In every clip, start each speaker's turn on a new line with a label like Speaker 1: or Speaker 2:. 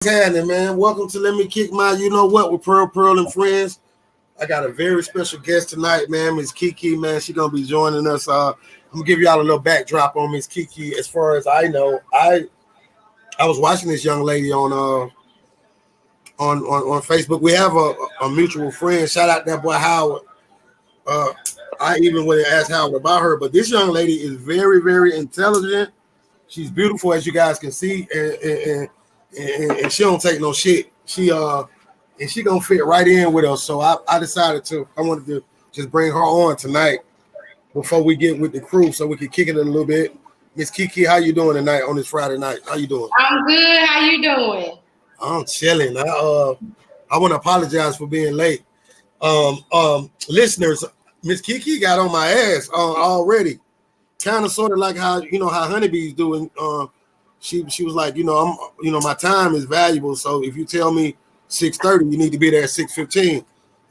Speaker 1: Happening, man? Welcome to Let Me Kick My You Know What with Pearl and Friends. I got a very special guest tonight, man. Miss KeKe, man. She's gonna be joining us. I'm gonna give y'all a little backdrop on Miss KeKe. As far as I know, I was watching this young lady on Facebook. We have a mutual friend. Shout out that boy Howard. I even would have asked Howard about her, but this young lady is very, very intelligent. She's beautiful, as you guys can see, and she don't take no shit. She gonna fit right in with us. So I decided I wanted to just bring her on tonight before we get with the crew, so we can kick it a little bit. Miss KeKe, how you doing tonight on this Friday night? How you doing?
Speaker 2: I'm good. How you doing?
Speaker 1: I'm chilling. I want to apologize for being late. Listeners, Miss KeKe got on my ass already. Kind of sort of like how honeybees do. She was like, my time is valuable. So if you tell me 6:30, you need to be there at 6:15,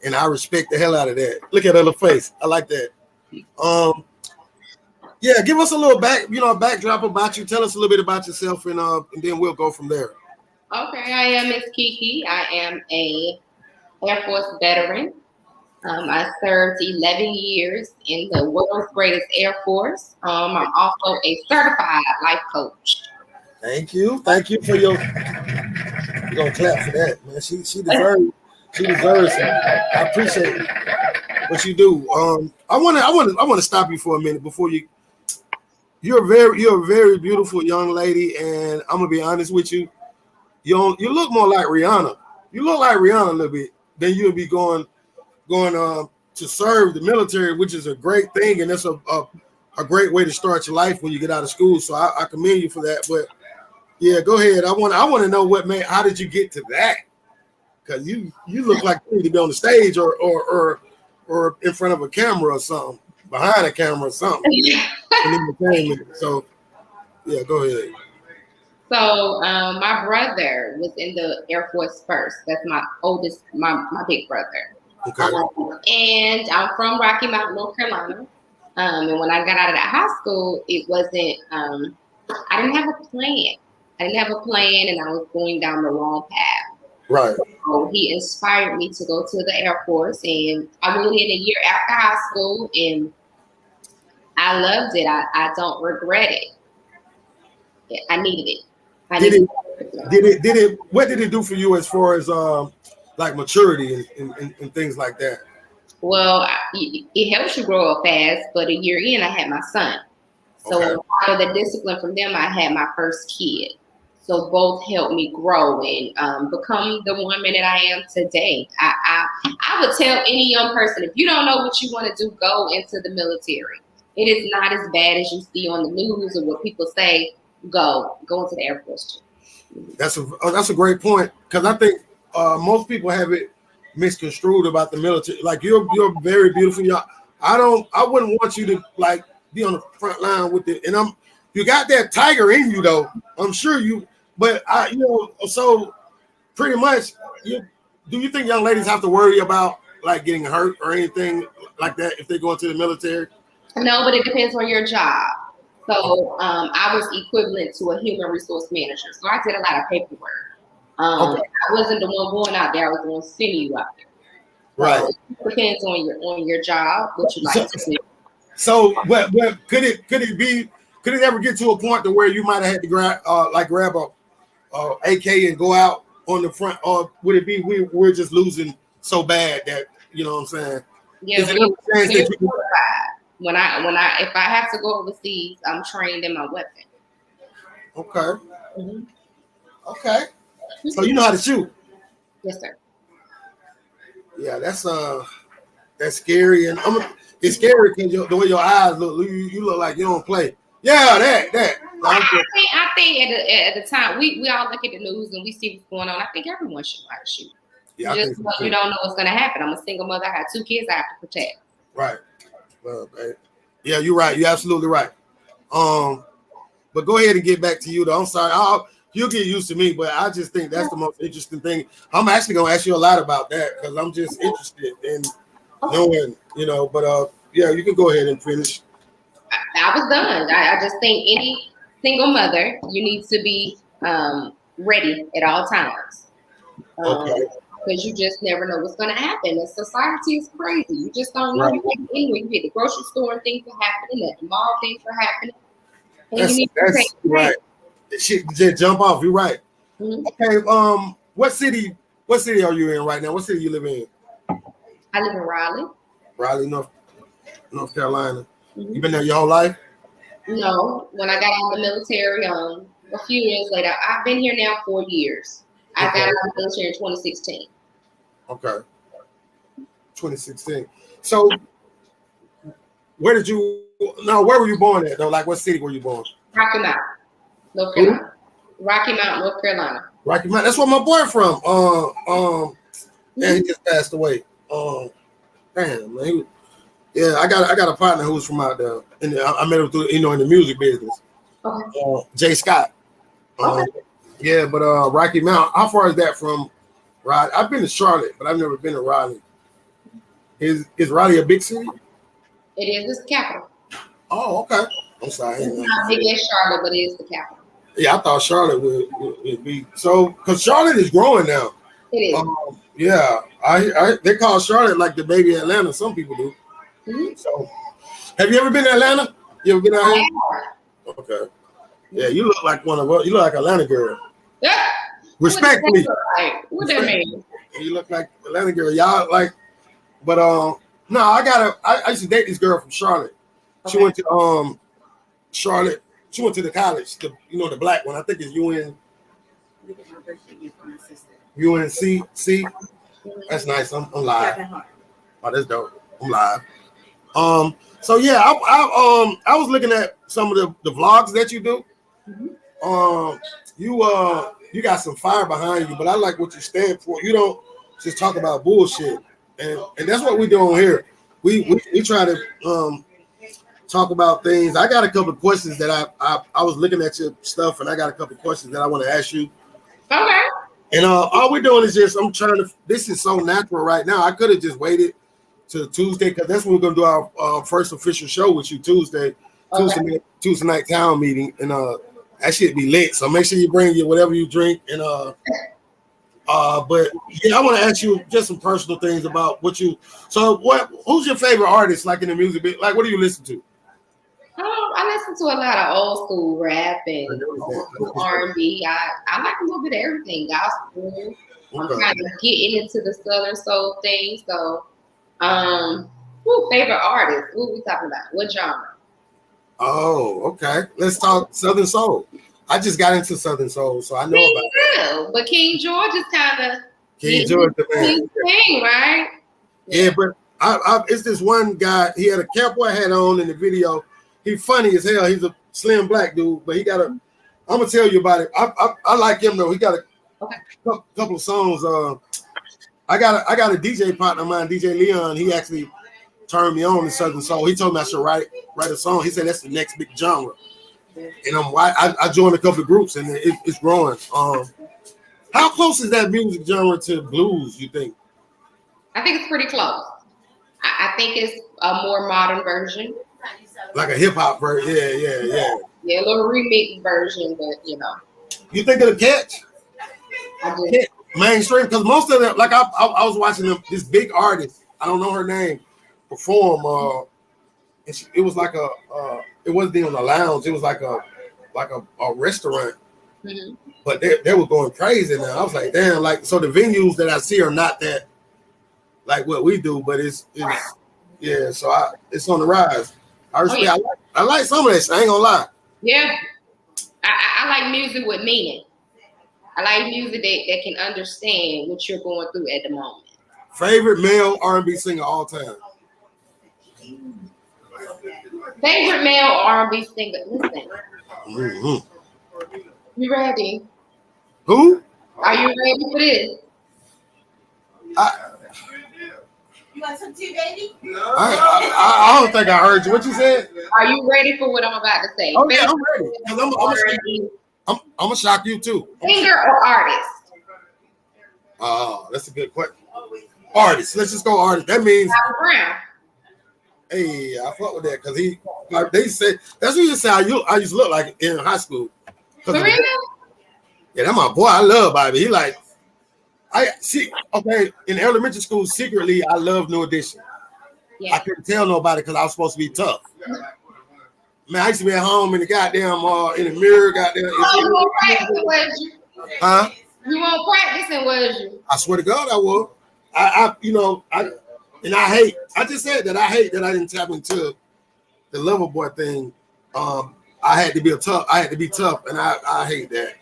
Speaker 1: and I respect the hell out of that. Look at her face. I like that. Yeah, give us a little backdrop about you. Tell us a little bit about yourself, and then we'll go from there.
Speaker 2: Okay, I am Miss KeKe. I am a Air Force veteran. I served 11 years in the world's greatest Air Force. I'm also a certified life coach.
Speaker 1: Thank you for your. You're gonna clap for that, man. She deserves it. I appreciate what you do. I want to stop you for a minute before you. You're a very beautiful young lady, and I'm gonna be honest with you. You look more like Rihanna. You look like Rihanna a little bit. Then you'll be going to serve the military, which is a great thing, and that's a great way to start your life when you get out of school. So I commend you for that. But yeah, go ahead. I want to know how did you get to that? Because you look like you need to be on the stage or in front of a camera or something, behind a camera or something. So yeah, go ahead.
Speaker 2: So my brother was in the Air Force first. That's my oldest, my big brother.
Speaker 1: Okay.
Speaker 2: And I'm from Rocky Mount, North Carolina. And when I got out of that high school, it wasn't. I didn't have a plan. And I was going down the wrong path.
Speaker 1: Right.
Speaker 2: So he inspired me to go to the Air Force, and I went in a year after high school, and I loved it. I don't regret it. I needed it.
Speaker 1: Did it? What did it do for you as far as like maturity and things like that?
Speaker 2: Well, it helps you grow up fast, but a year in, I had my son. So out of the discipline from them, I had my first kid. So both helped me grow and become the woman that I am today. I would tell any young person, if you don't know what you want to do, go into the military. It is not as bad as you see on the news or what people say. Go into the Air Force.
Speaker 1: That's a great point, because I think most people have it misconstrued about the military. Like you're very beautiful. I wouldn't want you to like be on the front line with it. And you got that tiger in you though. I'm sure you. But so pretty much, do you think young ladies have to worry about like getting hurt or anything like that if they go into the military?
Speaker 2: No, but it depends on your job. So I was equivalent to a human resource manager. So I did a lot of paperwork. I wasn't the one going out there. I was the one sending you out there.
Speaker 1: Right.
Speaker 2: So it depends on your job, what you like to do.
Speaker 1: So, what could it ever get to a point to where you might have had to grab a AK and go out on the front, or would it be we're just losing so bad that you know what I'm saying?
Speaker 2: Yeah, if I have to go overseas, I'm trained in my weapon.
Speaker 1: Okay. Mm-hmm. Okay. So you know how to shoot?
Speaker 2: Yes, sir.
Speaker 1: Yeah, that's scary, and it's scary because the way your eyes look, you look like you don't play. Yeah, that.
Speaker 2: I think at the time we all look at the news and we see what's going on. I think everyone should know how to shoot. Yeah, you don't know what's going to happen. I'm a single mother. I have 2 kids I have to protect.
Speaker 1: Right. Well, yeah, you're right. You're absolutely right. But go ahead and get back to you though. I'm sorry. You'll get used to me, but I just think that's the most interesting thing. I'm actually going to ask you a lot about that because I'm just interested in knowing, but yeah, you can go ahead and finish.
Speaker 2: I was done. I just think any single mother, you need to be ready at all times.
Speaker 1: Okay.
Speaker 2: Because you just never know what's going to happen. And society is crazy. You just don't know.
Speaker 1: Right.
Speaker 2: You get anywhere. You hit the grocery store and things are happening. At the mall, things are happening. And
Speaker 1: That's
Speaker 2: you need to take
Speaker 1: right. Shit, just jump off. You're right.
Speaker 2: Mm-hmm.
Speaker 1: Okay. What city are you in right now? What city you live in?
Speaker 2: I live in Raleigh.
Speaker 1: Raleigh, North Carolina.
Speaker 2: Mm-hmm.
Speaker 1: You been there your whole life?
Speaker 2: No. When I got out of the military, a few years later, I've been here now 4 years. I got out of the military in 2016.
Speaker 1: Okay. 2016. So where were you born at though? Like what city were you born?
Speaker 2: Rocky Mount, North Carolina. Rocky Mount, North Carolina.
Speaker 1: Rocky Mount. That's where my boy from. Yeah, he just passed away. Damn, man. I got a partner who was from out there, and I met him through, in the music business.
Speaker 2: Okay.
Speaker 1: Jay Scott.
Speaker 2: Okay.
Speaker 1: Yeah, but Rocky Mount. How far is that from Raleigh? I've been to Charlotte, but I've never been to Raleigh. Is Raleigh a big city?
Speaker 2: It is. It's the capital.
Speaker 1: Oh, okay. I'm sorry.
Speaker 2: It's not big as Charlotte, but it is the capital.
Speaker 1: Yeah, I thought Charlotte would be so, because Charlotte is growing now.
Speaker 2: It is.
Speaker 1: Yeah, they call Charlotte like the baby Atlanta. Some people do. Mm-hmm. So, have you ever been to Atlanta? You ever been out here? Okay. Yeah, you look like one of us. You look like an Atlanta girl.
Speaker 2: Yeah.
Speaker 1: Respectfully.
Speaker 2: What that mean?
Speaker 1: You look like Atlanta girl. Y'all like, but no, I used to date this girl from Charlotte. Okay. She went to Charlotte. She went to the college, the black one. I think it's UNC. That's nice. I'm live. Oh, that's dope. I'm live. So yeah, I was looking at some of the vlogs that you do. Mm-hmm. You got some fire behind you, but I like what you stand for. You don't just talk about bullshit, and that's what we do on here. We try to talk about things. I got a couple of questions that I was looking at your stuff, and I got a couple of questions that I want to ask you.
Speaker 2: Okay.
Speaker 1: And all we're doing is this is so natural right now. I could have just waited till Tuesday, because that's when we're gonna do our first official show with you Tuesday. Okay. Tuesday night town meeting, and that should be lit. So make sure you bring your whatever you drink, and but yeah, I want to ask you just some personal things about what you. So who's your favorite artist, like in the music bit? Like, what do you listen to?
Speaker 2: I listen to a lot of old school rap and R&B. I like a little bit of everything. Gospel. I'm kind of getting into the Southern soul thing. So, favorite artist? What are we talking about? What genre?
Speaker 1: Oh, okay. Let's talk Southern soul. I just got into Southern soul, so I know about it.
Speaker 2: But King George is kind of
Speaker 1: King George, the man.
Speaker 2: Thing, right?
Speaker 1: Yeah, but it's this one guy. He had a cowboy hat on in the video. He's funny as hell. He's a slim black dude, but I'm gonna tell you about it. I like him though. He got a couple of songs. I got a DJ partner of mine, DJ Leon. He actually turned me on to Southern soul. He told me I should write a song. He said that's the next big genre. And I joined a couple of groups, and it's growing. How close is that music genre to blues, you think?
Speaker 2: I think it's pretty close. I think it's a more modern version.
Speaker 1: Like a hip hop version, yeah.
Speaker 2: Yeah, a little remix version, but
Speaker 1: You think it'll catch?
Speaker 2: I do.
Speaker 1: Mainstream, because most of them, like I was watching this big artist, I don't know her name, perform. And it was like it wasn't even a lounge. It was like a restaurant. Mm-hmm. But they were going crazy now. I was like, damn, like, so the venues that I see are not that like what we do, but it's yeah. So it's on the rise. I respect. I like some of this. I ain't gonna lie.
Speaker 2: Yeah, I like music with meaning. I like music that can understand what you're going through at the moment.
Speaker 1: Favorite male R&B singer all time.
Speaker 2: Favorite male R&B singer. Listen.
Speaker 1: Mm-hmm.
Speaker 2: You ready?
Speaker 1: Who?
Speaker 2: Are you ready for this?
Speaker 3: You want some tea, baby?
Speaker 1: I don't think I heard you. What you said?
Speaker 2: Are you ready for what I'm about to say?
Speaker 1: Oh yeah, I'm ready. I'm gonna shock you too.
Speaker 2: Singer or artist?
Speaker 1: Oh, that's a good question. Artist. Let's just go artist. That means.
Speaker 2: Brown.
Speaker 1: Hey, I fuck with that because they said that's what you say. I used to look like in high school.
Speaker 2: For real?
Speaker 1: Yeah, that's my boy. I love Bobby. He like, I see. Okay, in elementary school, secretly, I love New Edition.
Speaker 2: Yeah.
Speaker 1: I couldn't tell nobody because I was supposed to be tough. Man, I used to be at home in the goddamn in the mirror, goddamn.
Speaker 2: Oh, you won't practice, was you?
Speaker 1: Huh?
Speaker 2: You won't practice, was you?
Speaker 1: I swear to God, I will. I just said that I hate that I didn't tap into the lover boy thing. I had to be tough, and I hate that.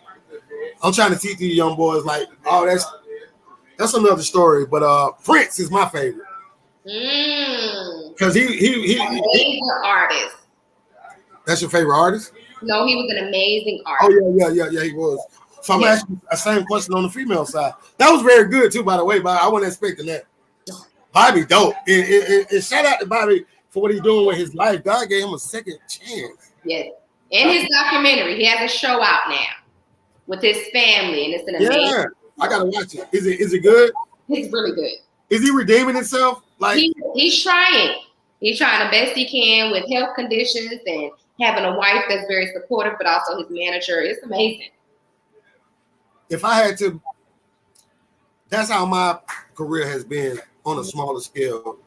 Speaker 1: I'm trying to teach these young boys like, oh, that's another story. But Prince is my favorite. Because he
Speaker 2: amazing artist.
Speaker 1: That's your favorite artist?
Speaker 2: No, he was an amazing artist.
Speaker 1: Oh yeah, he was. So I'm asking the same question on the female side. That was very good too, by the way, but I wasn't expecting that. Bobby dope. And shout out to Bobby for what he's doing with his life. God gave him a second chance.
Speaker 2: Yes. In his documentary, he has a show out now with his family, and it's an amazing.
Speaker 1: Yeah, I gotta watch it. Is it good?
Speaker 2: It's really good.
Speaker 1: Is he redeeming himself? Like
Speaker 2: he's trying. He's trying the best he can with health conditions and having a wife that's very supportive, but also his manager. It's amazing.
Speaker 1: If I had to, that's how my career has been on a smaller scale.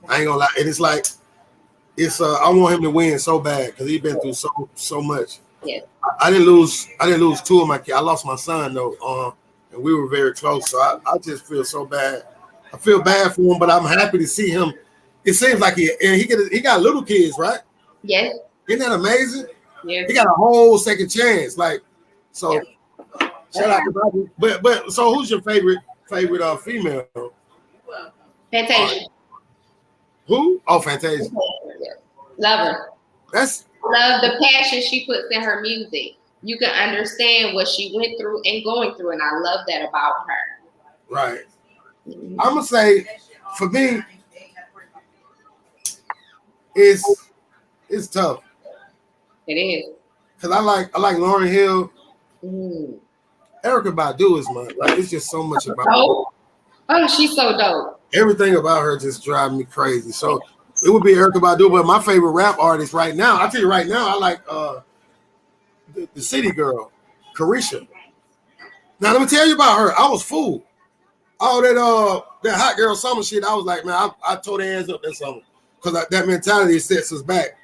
Speaker 1: I ain't gonna lie. And it's like, I want him to win so bad because he's been through so much.
Speaker 2: Yeah.
Speaker 1: I didn't lose two of my kids. I lost my son though, and we were very close. So I just feel so bad. I feel bad for him, but I'm happy to see him. It seems like he got little kids, right?
Speaker 2: Yes.
Speaker 1: Isn't that amazing?
Speaker 2: Yeah.
Speaker 1: He got a whole second chance. Like, so shout out to Bobby. But so who's your favorite female?
Speaker 2: Fantasia.
Speaker 1: Who? Oh, Fantasia.
Speaker 2: Love her.
Speaker 1: Love
Speaker 2: the passion she puts in her music. You can understand what she went through and going through, and I love that about her.
Speaker 1: Right. I'm gonna say, for me, it's tough.
Speaker 2: It is.
Speaker 1: Cause I like Lauryn Hill. Erykah Badu is like it's just so much about her.
Speaker 2: Oh, she's so dope.
Speaker 1: Everything about her just drives me crazy. So it would be Erykah Badu, but my favorite rap artist right now, I'll tell you right now, I like the city girl, Carisha. Now let me tell you about her. I was fooled. All that hot girl summer shit, I was like, man, I tore their hands up that summer. Because that mentality sets us back.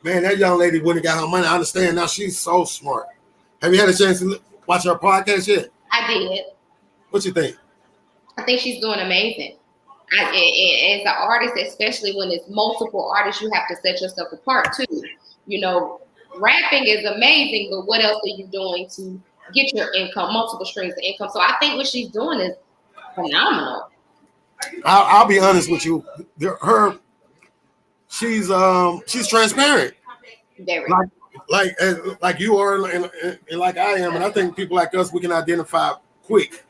Speaker 1: Man, that young lady wouldn't have got her money. I understand now she's so smart. Have you had a chance to watch her podcast yet?
Speaker 2: I did.
Speaker 1: What you think?
Speaker 2: I think she's doing amazing. As an artist, especially when it's multiple artists, you have to set yourself apart too. You know, rapping is amazing, but what else are you doing to get your income, multiple streams of income? So I think what she's doing is phenomenal.
Speaker 1: I'll be honest with you. She's transparent.
Speaker 2: Very.
Speaker 1: Like you are and like I am, and I think people like us, we can identify quick.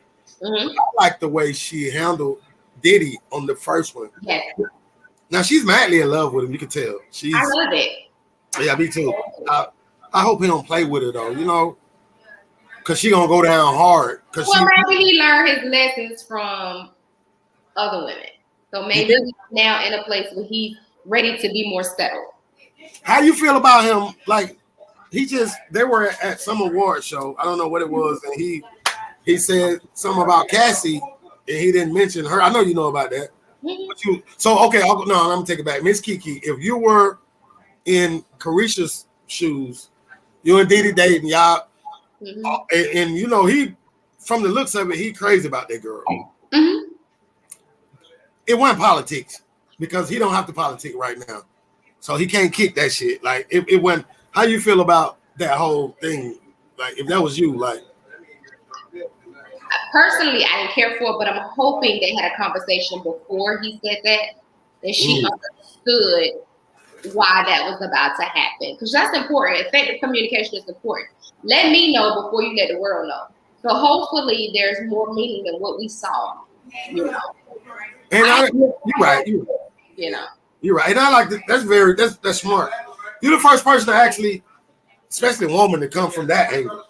Speaker 1: I like the way she handled Diddy on the first one.
Speaker 2: Yes.
Speaker 1: Now she's madly in love with him. You can tell.
Speaker 2: I love it.
Speaker 1: Yeah, me too. I hope he don't play with her though. You know, because she gonna go down hard.
Speaker 2: Maybe he learned his lessons from other women. So maybe he's now in a place where he's ready to be more settled.
Speaker 1: How you feel about him? Like they were at some award show. I don't know what it was, and he said something about Cassie, and he didn't mention her. I know you know about that. Okay, I'm gonna take it back. Miss KeKe, if you were in Carisha's shoes, you and Diddy dating, y'all, and you know he, from the looks of it, he crazy about that girl. It wasn't politics because he don't have to politic right now, so he can't kick that shit. Like it went. How you feel about that whole thing? Like if that was you, like.
Speaker 2: Personally, I didn't care for it, but I'm hoping they had a conversation before he said that, and she understood why that was about to happen. Because that's important. Effective communication is important. Let me know before you let the world know. So hopefully there's more meaning than what we saw. You know.
Speaker 1: And you're right.
Speaker 2: You know.
Speaker 1: You're right. And I like that. That's smart. You're the first person to actually, especially a woman, to come from that angle.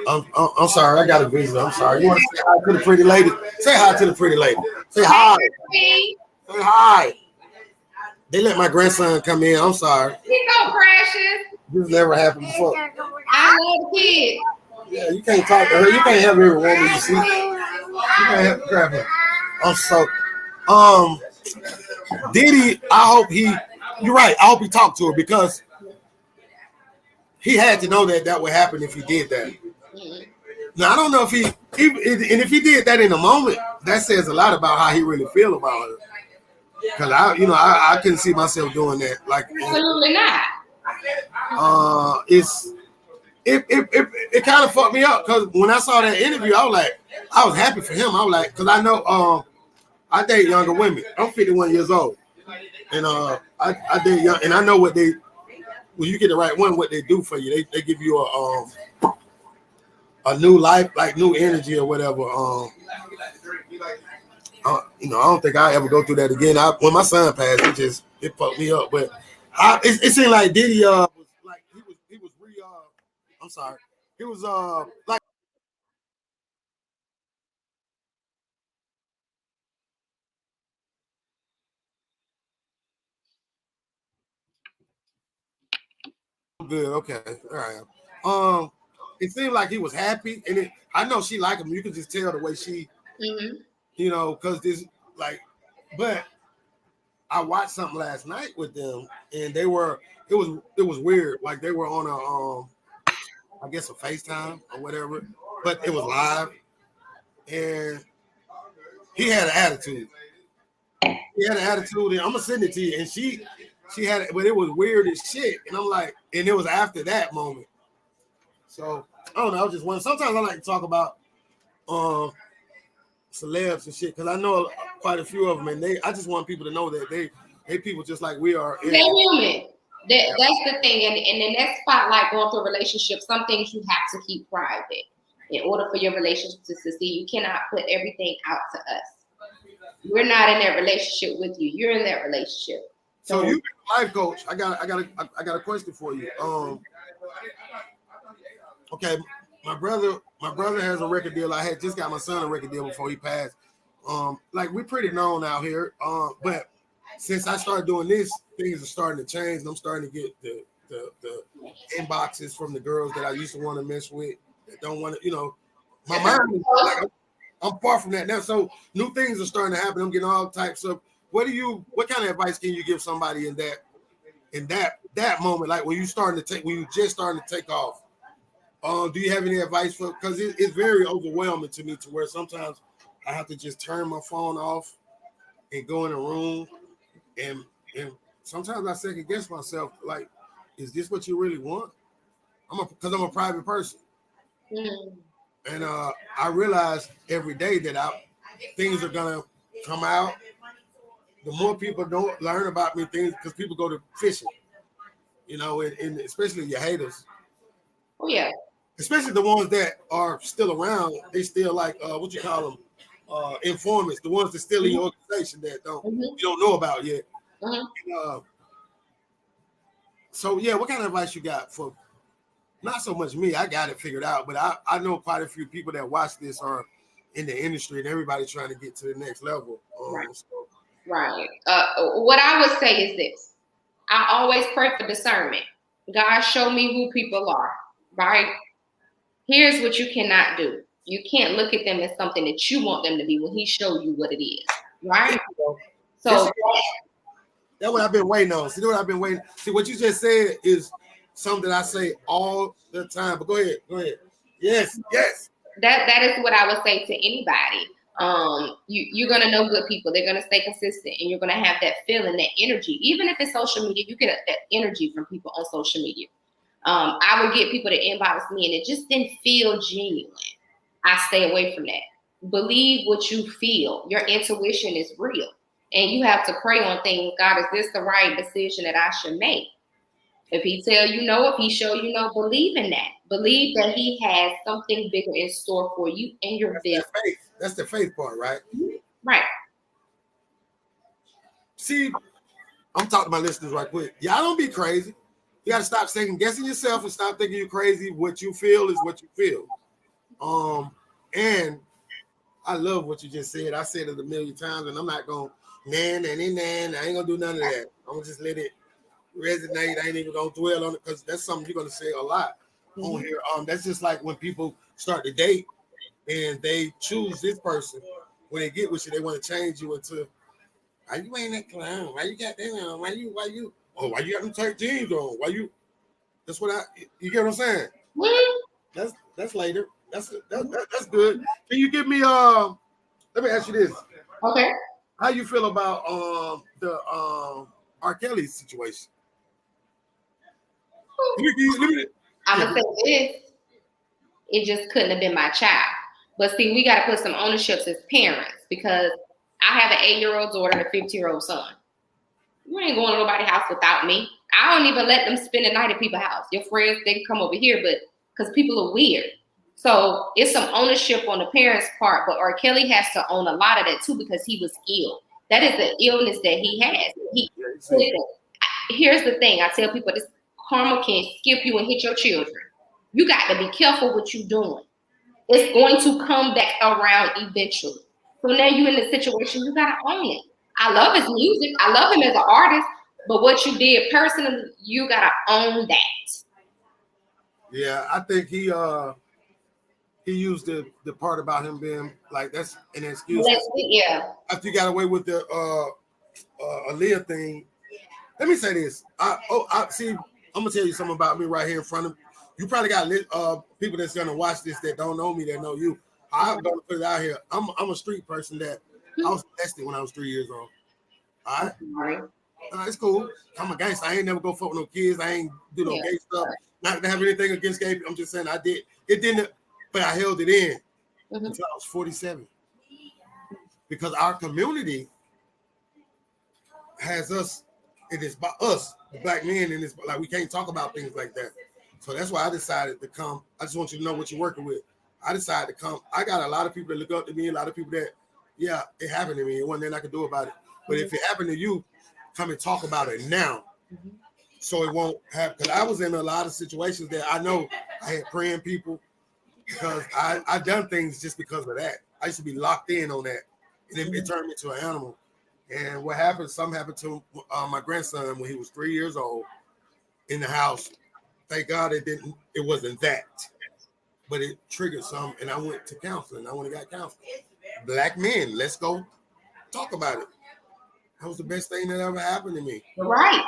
Speaker 1: I'm sorry, I got a visitor. I'm sorry. You want to say hi to the pretty lady? Say hi to the pretty lady. Say hi. Say hi. They let my grandson come in. I'm sorry.
Speaker 2: He's so precious.
Speaker 1: This never happened before.
Speaker 2: I love kids.
Speaker 1: Yeah, you can't talk to her. You can't have every woman you see. You can't have grab her. So, Diddy, I hope you're right. I hope he talked to her because he had to know that would happen if he did that. Mm-hmm. Now, I don't know if and if he did that in a moment, that says a lot about how he really feel about her. Because I couldn't see myself doing that. Like,
Speaker 2: absolutely not.
Speaker 1: It kind of fucked me up because when I saw that interview, I was happy for him. I was like, because I know I date younger women. I'm 51 years old, and I date young, and I know when you get the right one, what they do for you. They give you a new life, like new energy or whatever. I don't think I ever go through that again. When my son passed, it fucked me up. But it seemed like Diddy was like he was I'm sorry, he was like. Good, okay, all right. It seemed like he was happy, and I know she liked him. You could just tell the way she, because this but I watched something last night with them, and it was weird. Like they were on I guess a FaceTime or whatever, but it was live, and he had an attitude. He had an attitude, and I'm gonna send it to you. And she had it, but it was weird as shit. And I'm like, and it was after that moment. So I don't know. I was just wondering. Sometimes I like to talk about celebs and shit because I know quite a few of them, and I just want people to know that they people just like we are.
Speaker 2: They're human. That's the thing, and in that spotlight going through a relationship, some things you have to keep private in order for your relationship to succeed. You cannot put everything out to us. We're not in that relationship with you. You're in that relationship.
Speaker 1: So you a life coach. I got a question for you. Okay, my brother has a record deal. I had just got my son a record deal before he passed. Like we're pretty known out here. But since I started doing this, things are starting to change. And I'm starting to get the inboxes from the girls that I used to want to mess with that don't want to, my mind is like I'm far from that now. So new things are starting to happen. I'm getting all types of what kind of advice can you give somebody in that moment, like when you just starting to take off? Do you have any advice for? Because it's very overwhelming to me to where sometimes I have to just turn my phone off and go in a room, and sometimes I second guess myself. Like, is this what you really want? Because I'm a private person, and I realize every day that things are gonna come out. The more people don't learn about me, things because people go to fishing, and especially your haters.
Speaker 2: Oh yeah.
Speaker 1: Especially the ones that are still around, they still like what you call them, informants, the ones that still in your organization that you don't know about yet. So yeah, what kind of advice you got for not so much me? I got it figured out, but I know quite a few people that watch this are in the industry and everybody trying to get to the next level.
Speaker 2: Right. What I would say is this: I always pray for discernment. God, show me who people are. Right. Here's what you cannot do. You can't look at them as something that you want them to be when he showed you what it is. Right? So
Speaker 1: that's what I've been waiting on. See what I've been waiting. See what you just said is something I say all the time. But go ahead. Yes.
Speaker 2: That is what I would say to anybody. You're gonna know good people. They're gonna stay consistent, and you're gonna have that feeling, that energy. Even if it's social media, you get that energy from people on social media. I would get people to inbox me and it just didn't feel genuine. I stay away from that. Believe what you feel. Your intuition is real. And you have to pray on things. God, is this the right decision that I should make? If he tell you no, if he show you no, believe in that. Believe that he has something bigger in store for you and your business.
Speaker 1: That's the faith part, right?
Speaker 2: Right.
Speaker 1: See, I'm talking to my listeners right quick. Y'all don't be crazy. You got to stop second guessing yourself and stop thinking you're crazy. What you feel is what you feel. And I love what you just said. I said it a million times, and I'm not going, I ain't gonna do none of that. I'm gonna just let it resonate. I ain't even gonna dwell on it because that's something you're gonna say a lot on here. That's just like when people start to date and they choose this person. When they get with you, they want to change you into why you ain't that clown? Why you got that on? Why you why you got them tight jeans on? Why you that's what you get what I'm saying? That's later. That's good. Can you give me let me ask you this.
Speaker 2: Okay.
Speaker 1: How you feel about the R. Kelly situation?
Speaker 2: I'm gonna say this. It just couldn't have been my child. But see, we got to put some ownerships as parents because I have an 8-year-old daughter and a 15-year-old son. You ain't going to nobody's house without me. I don't even let them spend the night at people's house. Your friends, they can come over here, but because people are weird. So it's some ownership on the parents' part, but R. Kelly has to own a lot of that too because he was ill. That is the illness that he has. Here's the thing. I tell people this karma can skip you and hit your children. You got to be careful what you're doing. It's going to come back around eventually. So now you're in the situation, you got to own it. I love his music. I love him as an artist. But what you did personally, you got to own that.
Speaker 1: Yeah, I think he used the part about him being like that's an excuse.
Speaker 2: Yeah.
Speaker 1: After you got away with the Aaliyah thing, let me say this. I see. I'm gonna tell you something about me right here in front of you. Probably got people that's gonna watch this that don't know me that know you. I'm gonna put it out here. I'm a street person that I was molested when I was 3 years old. All right. It's cool. I'm a gangster. I ain't never go fuck with no kids. I ain't do no gay stuff. Not to have anything against gay people. I'm just saying I did. It didn't, but I held it in until I was 47. Because our community has us, it is by us, the black men, and it's like we can't talk about things like that. So that's why I decided to come. I just want you to know what you're working with. I decided to come. I got a lot of people that look up to me, a lot of people that, yeah, it happened to me. It wasn't nothing I could do about it. But if it happened to you, come and talk about it now. So it won't happen. Because I was in a lot of situations that I know I had praying people because I done things just because of that. I used to be locked in on that. And it turned me into an animal. And what happened, something happened to my grandson when he was 3 years old in the house. Thank God it wasn't that. But it triggered some, and I went to counseling. I went and got counseling. Black men, let's go talk about it. That was the best thing that ever happened to me.
Speaker 2: Right.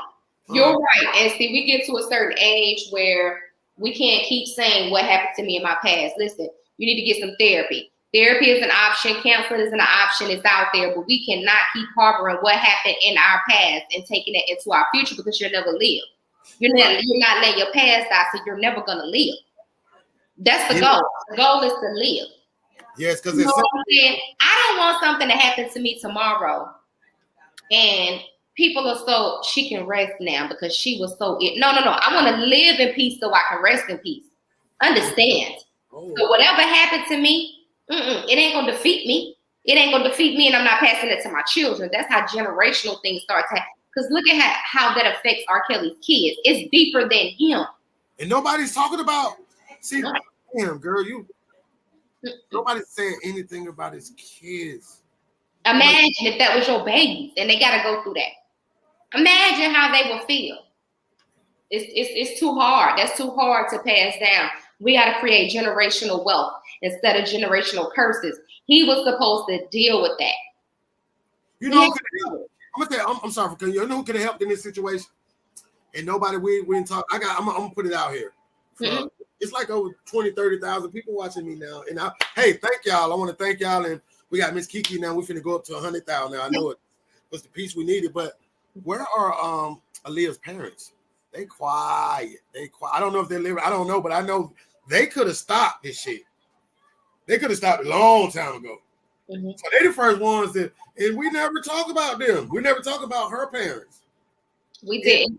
Speaker 2: You're right. And see, we get to a certain age where we can't keep saying what happened to me in my past. Listen, you need to get some therapy. Therapy is an option. Counseling is an option. It's out there. But we cannot keep harboring what happened in our past and taking it into our future because you'll never live. You're not letting your past die, so you're never going to live. That's the goal. The goal is to live.
Speaker 1: Yes, because
Speaker 2: I don't want something to happen to me tomorrow. And people are so, she can rest now because she was so ill. No. I want to live in peace so I can rest in peace. Understand? So whatever happened to me, it ain't going to defeat me. It ain't going to defeat me, and I'm not passing it to my children. That's how generational things start to happen. Because look at how that affects R. Kelly's kids. It's deeper than him.
Speaker 1: And nobody's talking about, see, damn, girl, nobody's saying anything about his kids.
Speaker 2: Imagine if that was your babies and they got to go through that. Imagine how they would feel. It's too hard. That's too hard to pass down. We got to create generational wealth instead of generational curses. He was supposed to deal with that.
Speaker 1: You know, I'm gonna tell you, I'm sorry for cutting you. You know who could have helped in this situation? And nobody, we didn't talk. I'm gonna put it out here. It's like over 20, 30,000 people watching me now. And hey, thank y'all. I want to thank y'all. And we got Miss KeKe now. We're finna go up to 100,000 now. I know it was the piece we needed, but where are Aaliyah's parents? They quiet. I don't know if they're living. I don't know, but I know they could have stopped this shit. They could have stopped a long time ago. So they the first ones that, and we never talk about them. We never talk about her parents.
Speaker 2: We didn't.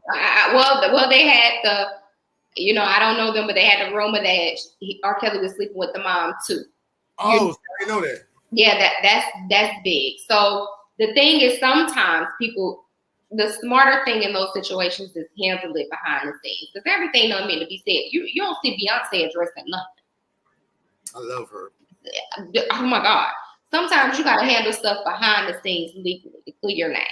Speaker 2: Well, they had I don't know them, but they had the rumor that R. Kelly was sleeping with the mom too.
Speaker 1: Oh, I know that.
Speaker 2: Yeah, that's big. So the thing is, sometimes people, the smarter thing in those situations is handle it behind the scenes because everything don't mean to be said. You don't see Beyonce addressing nothing.
Speaker 1: I love her.
Speaker 2: Oh my God. Sometimes you got to handle stuff behind the scenes legally to clear your name.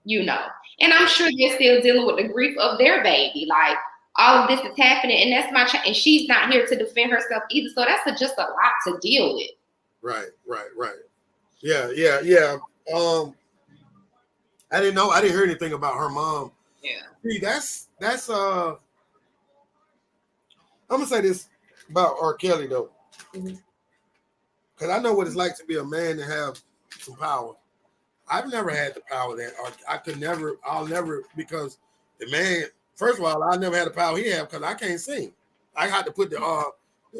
Speaker 2: you know. And I'm sure they're still dealing with the grief of their baby. Like, all of this is happening, and that's my child, and she's not here to defend herself either. So that's just a lot to deal with.
Speaker 1: Right. Yeah. I didn't hear anything about her mom.
Speaker 2: Yeah.
Speaker 1: See, that's I'm gonna say this about R. Kelly though. Because I know what it's like to be a man and have some power. I've never had the power that I'll never, because the man, first of all, I never had the power he had because I can't sing. I had to put the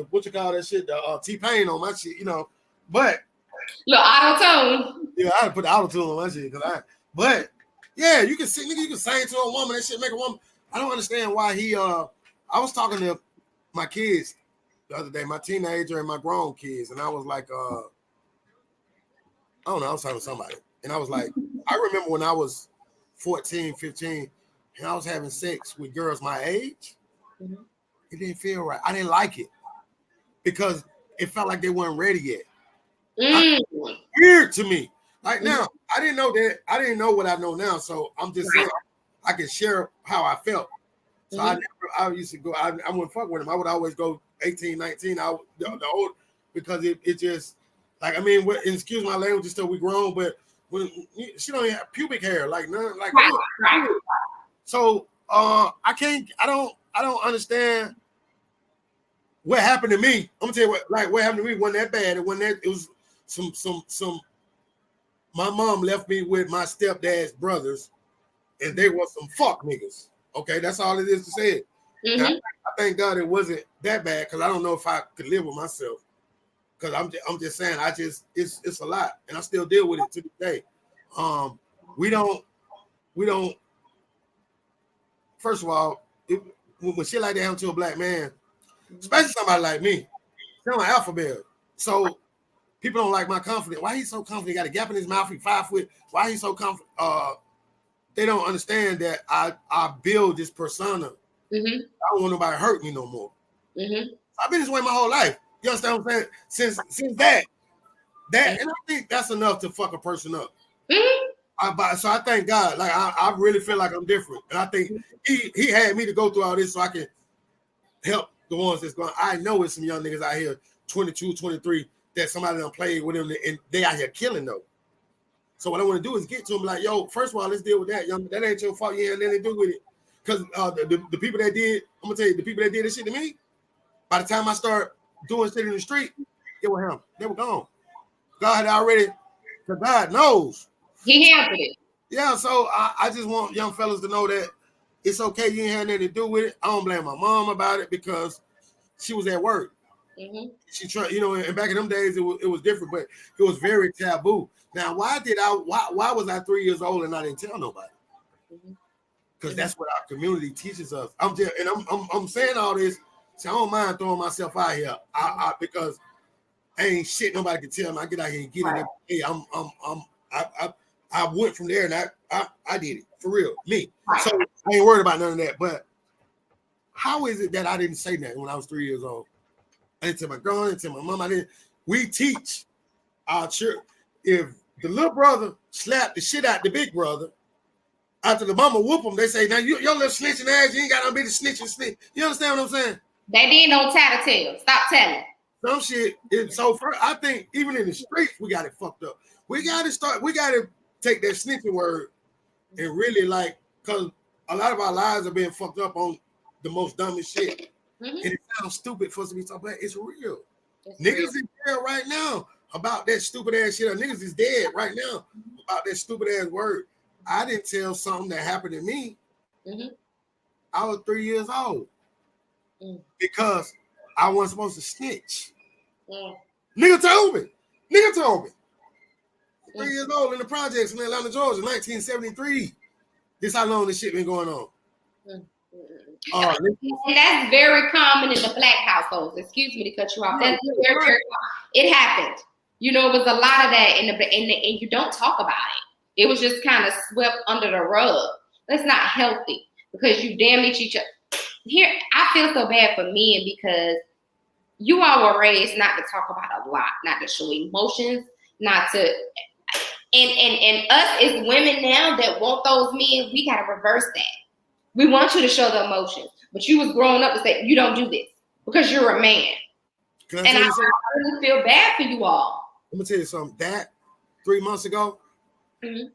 Speaker 1: what you call that shit, the T-Pain on my shit, you know. But
Speaker 2: little auto-tune.
Speaker 1: Yeah, I had to put the auto-tune on my shit but yeah, you can sing, nigga, you can sing to a woman, that shit make a woman. I don't understand why I was talking to my kids the other day, my teenager and my grown kids, and I was like, I don't know, I was talking to somebody. And I was like, I remember when I was 14, 15, and I was having sex with girls my age. It didn't feel right. I didn't like it because it felt like they weren't ready yet. Weird to me. Like now, I didn't know that. I didn't know what I know now. So I'm just saying I can share how I felt. So I used to go, I wouldn't fuck with them. I would always go 18, 19, the old, because it just, like, I mean, excuse my language, still we grown, but when she don't even have pubic hair, like none, like right. So I don't understand what happened to me. I'm gonna tell you what happened to me wasn't that bad. It was some my mom left me with my stepdad's brothers, and they were some fuck niggas. Okay, that's all it is to say it. Now, I thank God it wasn't that bad, because I don't know if I could live with myself. Because I'm just saying, it's a lot, and I still deal with it to this day. We don't. First of all, when shit like that happens to a black man, especially somebody like me, I'm an alpha male, so people don't like my confidence. Why he's so confident? He got a gap in his mouth. He's 5 foot. Why he's so confident? They don't understand that I build this persona. I don't want nobody to hurt me no more. I've been this way my whole life. You understand what I'm saying? Since that, and I think that's enough to fuck a person up. So I thank God. Like I really feel like I'm different, and I think he had me to go through all this so I can help the ones that's going. I know it's some young niggas out here, 22, 23, that somebody done played with them, and they out here killing though. So what I want to do is get to them like, yo, first of all, let's deal with that, young. That ain't your fault. You ain't nothing to do with it. Because the people that did, I'm gonna tell you, the people that did this shit to me, by the time I start doing shit in the street, it was him. They were gone. God had already, because God knows.
Speaker 2: He handled it.
Speaker 1: Yeah, so I just want young fellas to know that it's okay. You ain't had nothing to do with it. I don't blame my mom about it because she was at work. She tried, you know, and back in them days it was different, but it was very taboo. Now, why was I 3 years old and I didn't tell nobody? Because that's what our community teaches us. I'm saying all this, so I don't mind throwing myself out here. Because I ain't shit nobody can tell me. I get out here and get it. Hey, I went from there and I did it for real, me. So I ain't worried about none of that. But how is it that I didn't say that when I was 3 years old? I didn't tell my girl, I didn't tell my mom. We teach our children. If the little brother slapped the shit out the big brother, after the mama whoop him, they say, now your little snitching ass, you ain't got no be the snitch. You understand what I'm saying?
Speaker 2: They did no tattletale. Stop telling.
Speaker 1: Some shit. I think even in the streets, we got it fucked up. We got to take that snitching word and really because a lot of our lives are being fucked up on the most dumbest shit. And it sounds stupid for us to be talking about. It's real. Niggas is dead right now about that stupid ass shit. Niggas is dead right now about that stupid ass word. I didn't tell something that happened to me. I was 3 years old because I wasn't supposed to snitch. Nigga told me. 3 years old in the projects in Atlanta, Georgia, 1973. This how long this shit been going on.
Speaker 2: And that's very common in the black households. Excuse me to cut you off. That's very, very common. It happened. You know, it was a lot of that, and you don't talk about it. It was just kind of swept under the rug. That's not healthy because you damage each other. Here, I feel so bad for men because you all were raised not to talk about a lot, not to show emotions, not to. And us as women now that want those men, we gotta reverse that. We want you to show the emotions, but you was growing up to say you don't do this because you're a man. And I really feel bad for you all.
Speaker 1: I'm gonna tell you something. That 3 months ago,
Speaker 2: Mm-hmm.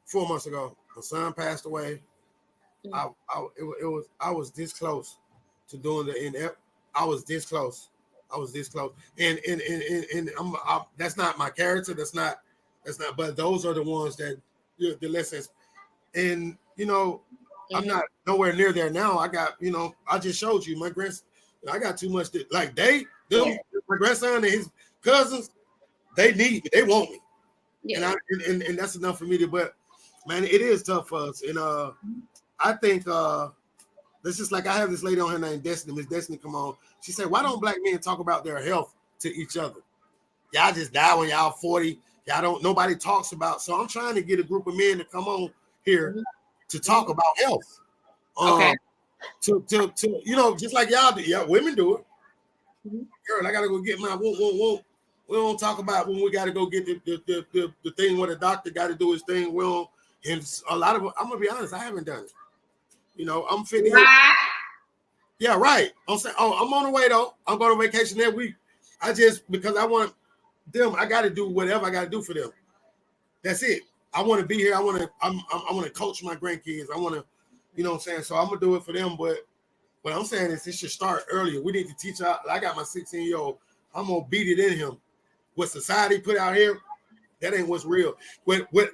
Speaker 1: 4 months ago, my son passed away. Mm-hmm. I was this close to doing I was this close. And that's not my character. That's not. But those are the ones that the lessons. And I'm not nowhere near there now. I got I just showed you my grandson. I got too much my grandson and his cousins. They need me. They want me. Yeah. And that's enough for me to. But man, it is tough for us. And I think this is like I have this lady on here named Destiny. Miss Destiny, come on. She said, "Why don't black men talk about their health to each other? Y'all just die when y'all 40. Y'all don't. Nobody talks about." So I'm trying to get a group of men to come on here to talk about health. Okay. To just like y'all do. Yeah, women do it. Mm-hmm. Girl, I gotta go get my whoop. We don't talk about when we gotta go get the thing where the doctor got to do his thing. We don't. And a lot of I'm gonna be honest, I haven't done it. I'm 50. Right. Yeah, right. I'm saying, I'm on the way though. I'm going on vacation that week. Because I want them, I got to do whatever I got to do for them. That's it. I want to be here. I want to coach my grandkids. I want to, you know what I'm saying? So I'm going to do it for them. But what I'm saying is it should start earlier. We need to teach out. I got my 16-year-old. I'm going to beat it in him. What society put out here, that ain't what's real.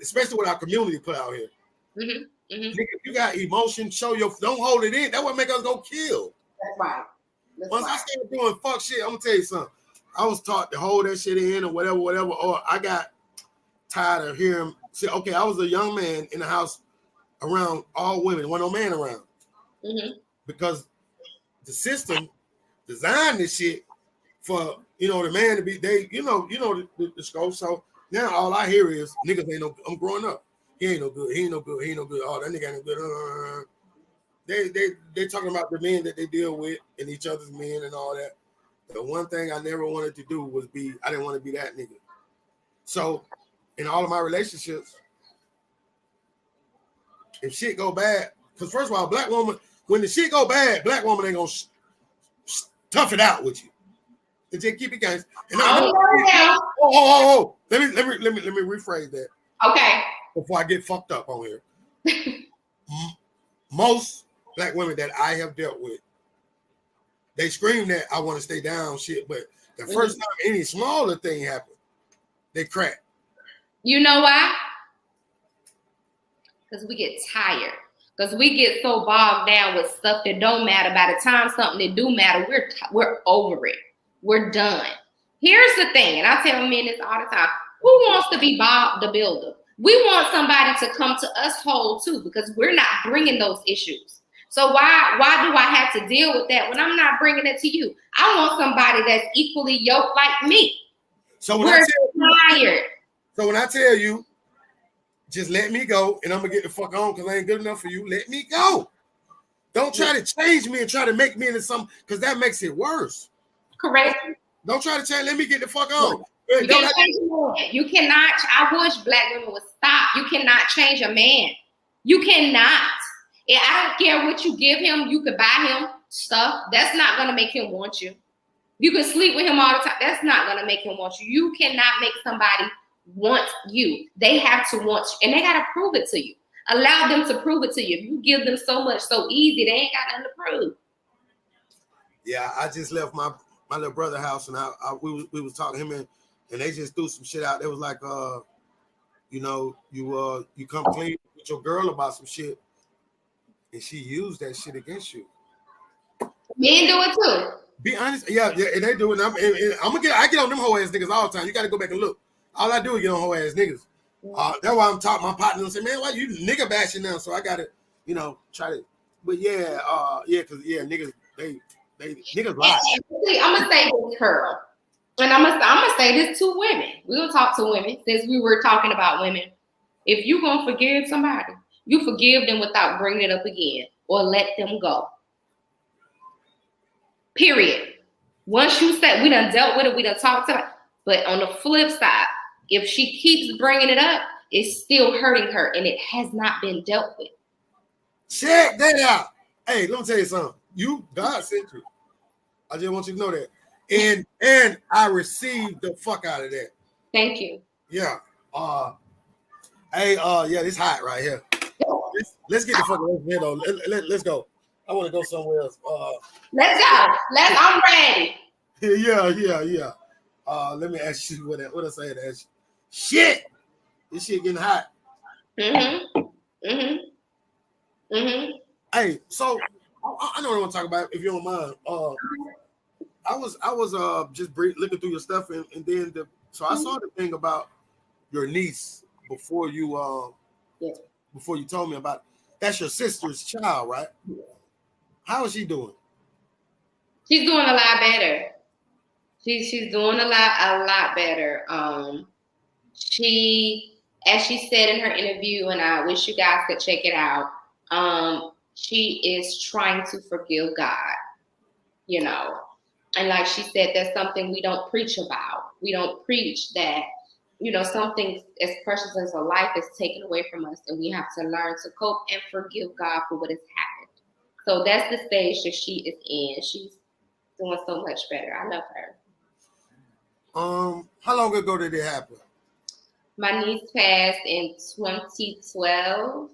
Speaker 1: Especially what our community put out here. Mm-hmm. Mm-hmm. You got emotion, don't hold it in. That's what make us go kill.
Speaker 2: That's right.
Speaker 1: Once I started doing fuck shit, I'm gonna tell you something. I was taught to hold that shit in or whatever, or I got tired of hearing. See, okay, I was a young man in the house around all women, wasn't no man around. Mm-hmm. Because the system designed this shit for the man to be the scope. So now all I hear is niggas ain't no. I'm growing up. He ain't no good. Oh, that nigga ain't no good. They talking about the men that they deal with and each other's men and all that. The one thing I never wanted to do was I didn't want to be that nigga. So in all of my relationships, if shit go bad, because first of all, black woman, when the shit go bad, black woman ain't gonna tough it out with you. And just keep it going. And let me rephrase that.
Speaker 2: Okay.
Speaker 1: Before I get fucked up on here. Most black women that I have dealt with, they scream that I want to stay down shit, but the first time any smaller thing happened, they crack.
Speaker 2: You know why? Because we get tired. Because we get so bogged down with stuff that don't matter. By the time something that do matter, we're over it. We're done. Here's the thing, and I tell men this all the time. Who wants to be Bob the Builder? We want somebody to come to us whole too, because we're not bringing those issues. So why do I have to deal with that when I'm not bringing it to you? I want somebody that's equally yoked like me.
Speaker 1: So when I tell you, just let me go, and I'm gonna get the fuck on because I ain't good enough for you. Let me go. Don't try to change me and try to make me into something, because that makes it worse.
Speaker 2: Correct.
Speaker 1: Don't try to change. Let me get the fuck on.
Speaker 2: You cannot. I wish black women would stop. You cannot change a man. You cannot. I don't care what you give him. You could buy him stuff. That's not going to make him want you. You can sleep with him all the time. That's not going to make him want you. You cannot make somebody want you. They have to want you, and they got to prove it to you. Allow them to prove it to you. If you give them so much so easy, they ain't got nothing to prove.
Speaker 1: Yeah, I just left my little brother's house, and we was talking to him, and they just threw some shit out. They was like, you come clean with your girl about some shit, and she used that shit against you.
Speaker 2: Men do it too.
Speaker 1: Be honest, yeah, and they do it. I get on them hoe ass niggas all the time. You got to go back and look. All I do is get on hoe ass niggas. That's why I'm talking my partner and say, man, why you nigga bashing now? So I gotta, try to. But because niggas they niggas lie.
Speaker 2: I'm gonna say this, Pearl. And I'm gonna say this to women. We're gonna talk to women since we were talking about women. If you're gonna forgive somebody, you forgive them without bringing it up again, or let them go. Period. Once you say we done dealt with it, we done talked about it. But on the flip side, if she keeps bringing it up, is still hurting her, and it has not been dealt with.
Speaker 1: Check that out. Hey, let me tell you something. God sent you. I just want you to know that. And I received the fuck out of that.
Speaker 2: Thank you.
Speaker 1: Yeah. Yeah, this hot right here. Let's get the fuck away from here though. Let's go. I want to go somewhere else.
Speaker 2: Let's go. I'm ready.
Speaker 1: Yeah. Let me ask you what I say to ask you. Shit, this shit getting hot. Hey, so I know what I want to talk about if you don't mind. I was just looking through your stuff and then so I saw the thing about your niece before you told me about it. That's your sister's child, right? How is she doing?
Speaker 2: She's doing a lot better. She's doing a lot better. She, as she said in her interview, and I wish you guys could check it out. She is trying to forgive God, you know. And like she said, that's something we don't preach about. We don't preach that, you know, something as precious as a life is taken away from us, and we have to learn to cope and forgive God for what has happened. So that's the stage that she is in. She's doing so much better. I love her.
Speaker 1: How long ago did it happen?
Speaker 2: My niece passed in 2012.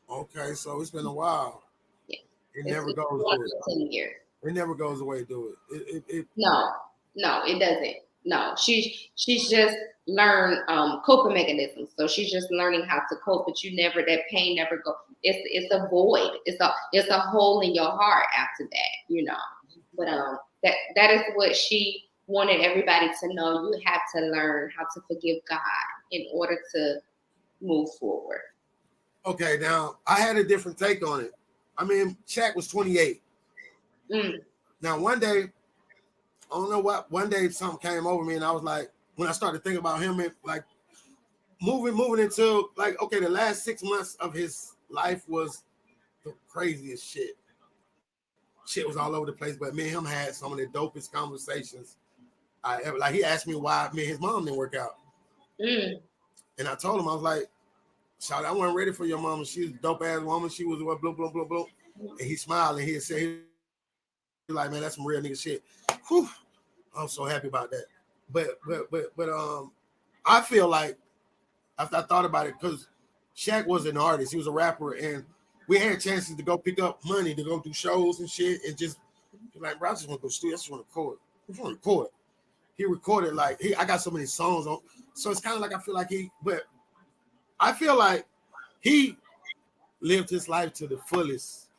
Speaker 1: Okay, so it's been a while.
Speaker 2: Yeah.
Speaker 1: It never goes away.
Speaker 2: 10 years.
Speaker 1: It never goes away, do it?
Speaker 2: No, it doesn't. No, she's just learned coping mechanisms. So she's just learning how to cope, but that pain never goes. It's a void. It's a hole in your heart after that, you know. But that is what she wanted everybody to know. You have to learn how to forgive God in order to move forward.
Speaker 1: Okay, now I had a different take on it. I mean, Shaq was 28. Now one day, I don't know what, one day something came over me and I was like, when I started thinking about him and like moving into like, okay, the last 6 months of his life was the craziest shit. Shit was all over the place, but me and him had some of the dopest conversations I ever. Like he asked me why me and his mom didn't work out, and I told him I was like, "Shout, I wasn't ready for your mama. She was a dope ass woman. She was what blah blah blah blah." And he smiled and he said, "He like, man, that's some real nigga shit." Whew, I'm so happy about that. But I feel like after I thought about it, because Shaq was an artist, he was a rapper, and we had chances to go pick up money to go do shows and shit, and just like, bro, I just want to go studio. I just want to record. I just want to record. He recorded like I got so many songs on, so it's kind of like I feel like he lived his life to the fullest.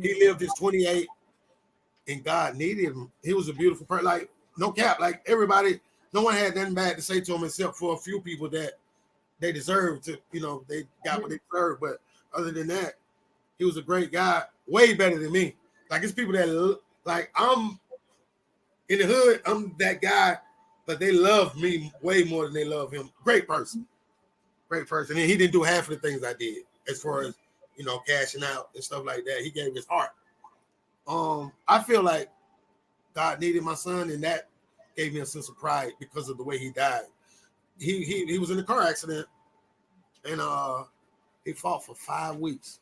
Speaker 1: He lived his 28, and God needed him. He was a beautiful person. Like no cap, like everybody, no one had nothing bad to say to him except for a few people that they deserved to, you know, they got what they deserved, but. Other than that, he was a great guy, way better than me. Like it's people that like I'm in the hood, I'm that guy, but they love me way more than they love him. Great person. And he didn't do half of the things I did as far as, you know, cashing out and stuff like that. He gave his heart. I feel like God needed my son, and that gave me a sense of pride because of the way he died. He was in a car accident, and he fought for 5 weeks,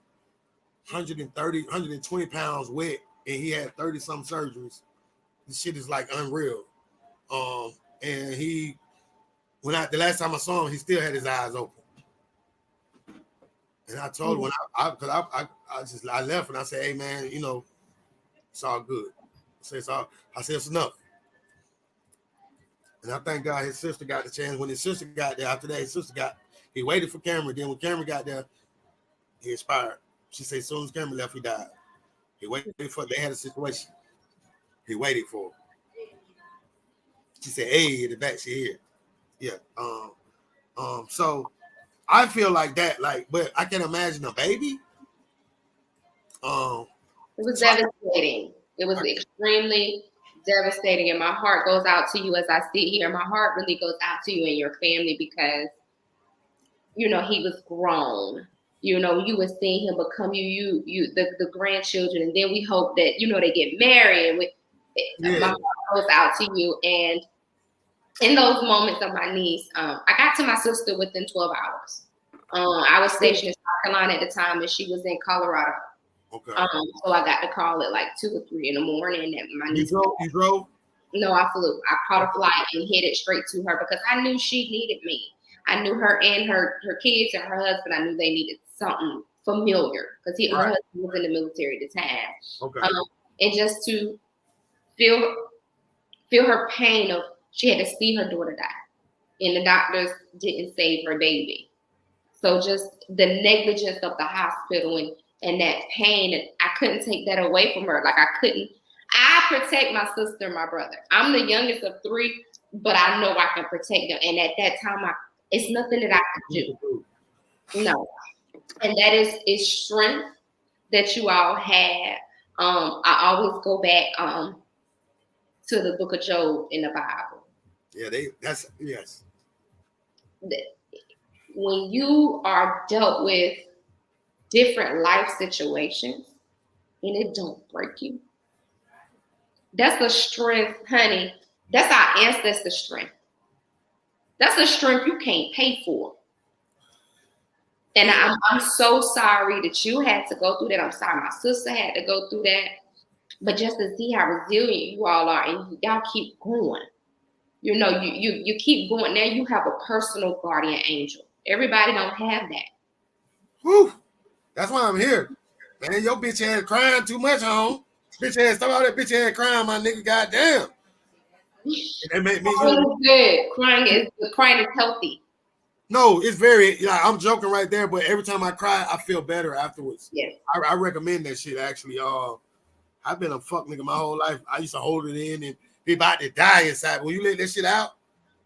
Speaker 1: 120 pounds wet, and he had 30-some surgeries. This shit is like unreal. And the last time I saw him, he still had his eyes open. And I told him I left and I said, hey man, you know, it's all good. I said it's enough. And I thank God his sister got the chance. When his sister got there, after that, he waited for Cameron. Then when Cameron got there, he expired. She said as soon as Cameron left, he died. He waited for, they had a situation. He waited for her. She said, hey, in the back, she here. Yeah. So I feel like that, but I can imagine a baby.
Speaker 2: It was devastating. It was extremely devastating. And my heart goes out to you as I sit here. My heart really goes out to you and your family because, you know, he was grown. You know, you were seeing him become the grandchildren. And then we hope that, you know, they get married. My heart goes out to you. And in those moments of my niece, I got to my sister within 12 hours. I was stationed in South Carolina at the time, and she was in Colorado.
Speaker 1: Okay.
Speaker 2: So I got the call at like 2 or 3 in the morning. And my niece.
Speaker 1: You drove?
Speaker 2: No, I flew. I caught a flight and headed straight to her because I knew she needed me. I knew her and her kids and her husband. I knew they needed something familiar because her husband was in the military at the time.
Speaker 1: Okay.
Speaker 2: And just to feel her pain of she had to see her daughter die, and the doctors didn't save her baby. So just the negligence of the hospital and that pain, I couldn't take that away from her. Like I protect my sister and my brother. I'm the youngest of 3, but I know I can protect them. And at that time, it's nothing that I could do. No. And that is strength that you all had. I always go back to the book of Job in the Bible.
Speaker 1: Yeah, yes.
Speaker 2: When you are dealt with different life situations and it don't break you, that's a strength, honey. That's our ancestor strength. That's a strength you can't pay for. And I'm so sorry that you had to go through that. I'm sorry my sister had to go through that. But just to see how resilient you all are, and y'all keep going. You know, you keep going. Now you have a personal guardian angel. Everybody don't have that.
Speaker 1: Whew. That's why I'm here. Man, your bitch ass crying too much, home. Bitch ass, stop all that bitch ass crying, my nigga. Goddamn. That made me
Speaker 2: good. Crying is healthy.
Speaker 1: No, it's very. I'm joking right there, but every time I cry, I feel better afterwards.
Speaker 2: Yes.
Speaker 1: I recommend that shit. Actually, I've been a fuck nigga my whole life. I used to hold it in and be about to die inside. When you let that shit out,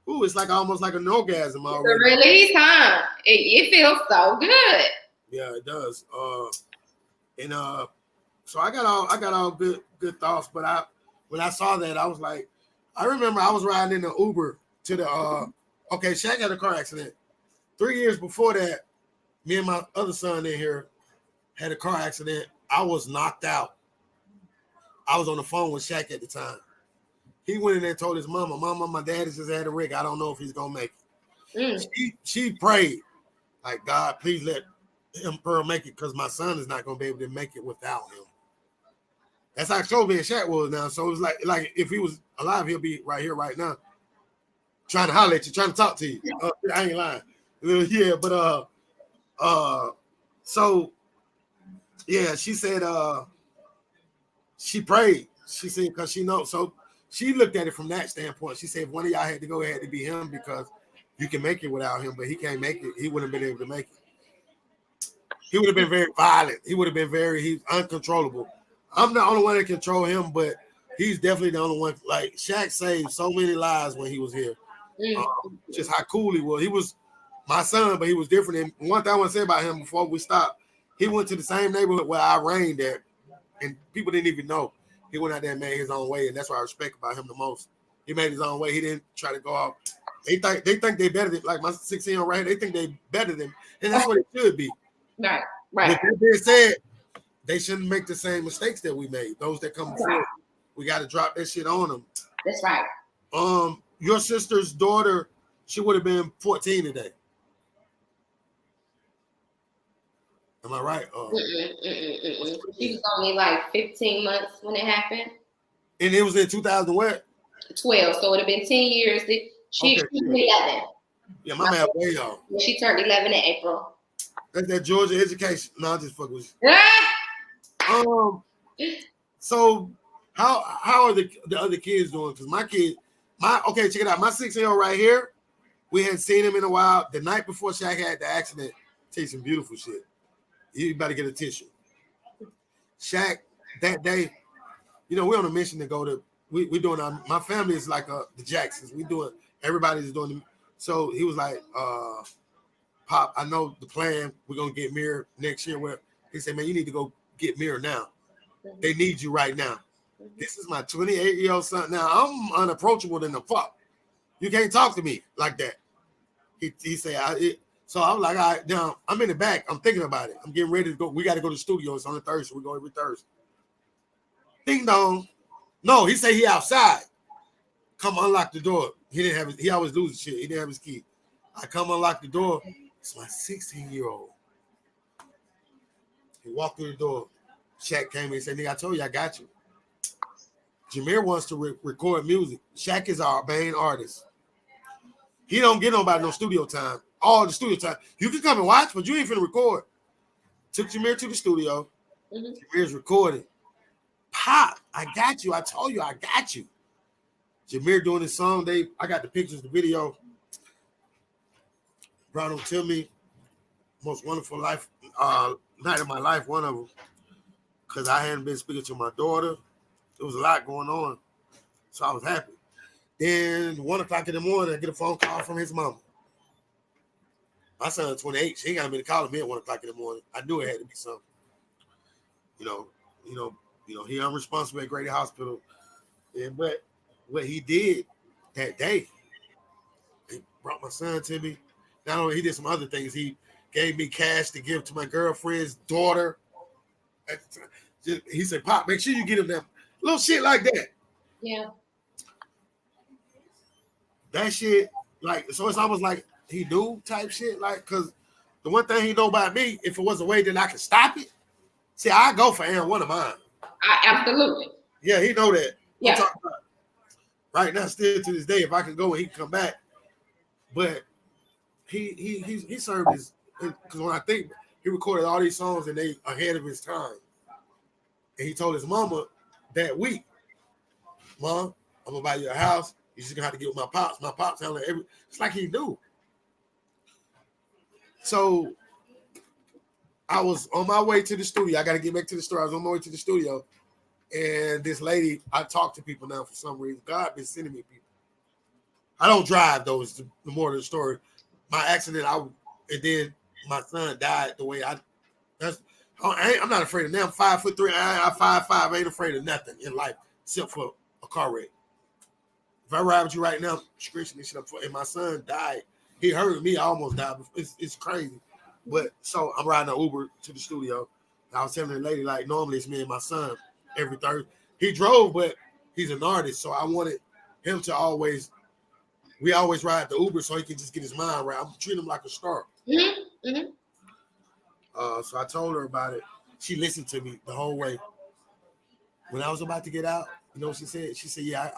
Speaker 1: ooh, it's like almost like an orgasm already.
Speaker 2: It's a release, huh? It feels so good.
Speaker 1: Yeah, it does. So I got all good thoughts, but when I saw that, I was like, I remember I was riding in the Uber to the Shaq had a car accident. 3 years before that, me and my other son in here had a car accident. I was knocked out. I was on the phone with Shaq at the time. He went in there and told his mama, my dad has just had a wreck. I don't know if he's gonna make it. She prayed, like, God, please let Pearl make it, because my son is not gonna be able to make it without him. That's how close me and Shaq was now. So it was like if he was alive, he'll be right here, right now, trying to holler at you, trying to talk to you. I ain't lying. Yeah, but so yeah, she said she prayed. She said because she knows. So she looked at it from that standpoint. She said if one of y'all had to go, it had to be him, because you can make it without him, but he can't make it. He wouldn't have been able to make it. He would have been very violent. He would have been he's uncontrollable. I'm the only one that control him, but he's definitely the only one. Like Shaq saved so many lives when he was here. Just how cool he was. He was my son, but he was different. And one thing I want to say about him before we stop, he went to the same neighborhood where I reigned at, and people didn't even know. He went out there and made his own way, and that's what I respect about him the most. He made his own way. He didn't try to go off. They think they better than, like my 16-year-old right here. They think they better than, and that's what it should be.
Speaker 2: Right.
Speaker 1: With that being said, they shouldn't make the same mistakes that we made. Those that come before, we got to drop that shit on them.
Speaker 2: That's right.
Speaker 1: Your sister's daughter, she would have been 14 today. Am I right?
Speaker 2: She was only like 15 months when it happened.
Speaker 1: And it was in 2000 what?
Speaker 2: 12. So it would have been 10 years. She was 11.
Speaker 1: Yeah, my man way off.
Speaker 2: She turned 11 in April.
Speaker 1: That's that Georgia education. No, I just fuck with
Speaker 2: you.
Speaker 1: So how are the other kids doing? Because check it out. My 6-year-old right here, we hadn't seen him in a while. The night before Shaq had the accident, tell you some beautiful shit. You better get a tissue. Shaq, that day, we're on a mission to go to. We doing my family is like the Jacksons. Everybody's doing. So he was like, Pop, I know the plan. We're gonna get Mirror next year. Where he said, man, you need to go get Mirror now. They need you right now. This is my 28-year-old son. Now I'm unapproachable than the fuck. You can't talk to me like that. He said, so I was like, all right, now I'm in the back. I'm thinking about it. I'm getting ready to go. We got to go to the studio. It's on a Thursday. We go every Thursday. Ding dong. No, he said he outside. Come unlock the door. He didn't have. He always loses shit. He didn't have his key. I come unlock the door. It's my 16-year-old. He walked through the door. Shaq came in and said, "Nigga, I told you I got you." Jameer wants to record music. Shaq is our main artist. He don't get nobody no studio time. All the studio time. You can come and watch, but you ain't finna record. Took Jameer to the studio. Jameer's recording. Pop, I got you. I told you I got you. Jameer doing his song. I got the pictures, the video. Brought him to me. Most wonderful life night of my life, one of them. Because I hadn't been speaking to my daughter. There was a lot going on. So I was happy. Then 1 o'clock in the morning, I get a phone call from his mama. My son's 28. She ain't got me to call me at 1 o'clock in the morning. I knew it had to be something. You know, he unresponsible at Grady Hospital. But what he did that day, he brought my son to me. Not only he did some other things, he gave me cash to give to my girlfriend's daughter. He said, "Pop, make sure you get him that little shit like that."
Speaker 2: Yeah.
Speaker 1: That shit, like, so it's almost like he knew type shit, like, because the one thing he know about me, if it was a way that I could stop it, see, I go for Aaron, one of mine.
Speaker 2: Absolutely.
Speaker 1: Yeah, he know that.
Speaker 2: Yeah.
Speaker 1: I'm talking about right now, still to this day, if I can go and he can come back, but he served his, because when I think he recorded all these songs and they ahead of his time, and he told his mama that week, "Mom, I'm gonna buy you a house. You just gonna have to get with my pops." My pops telling it's like he knew. So I was on my way to the studio. I got to get back to the store. I was on my way to the studio, and this lady, I talk to people now for some reason. God been sending me people. I don't drive though. Is the more of the story. My accident, and then my son died the way I'm not afraid of them. I'm 5'3". I'm 5'5". I ain't afraid of nothing in life except for a car wreck. If I ride with you right now, screeching this shit up, and my son died, he hurt me. I almost died. It's crazy. But so I'm riding an Uber to the studio. I was telling the lady, like, normally it's me and my son every Thursday. He drove, but he's an artist, so I wanted him to we always ride the Uber so he can just get his mind right. I'm treating him like a star.
Speaker 2: Mm-hmm. Mm-hmm.
Speaker 1: So I told her about it. She listened to me the whole way. When I was about to get out, you know what she said? She said, "Yeah,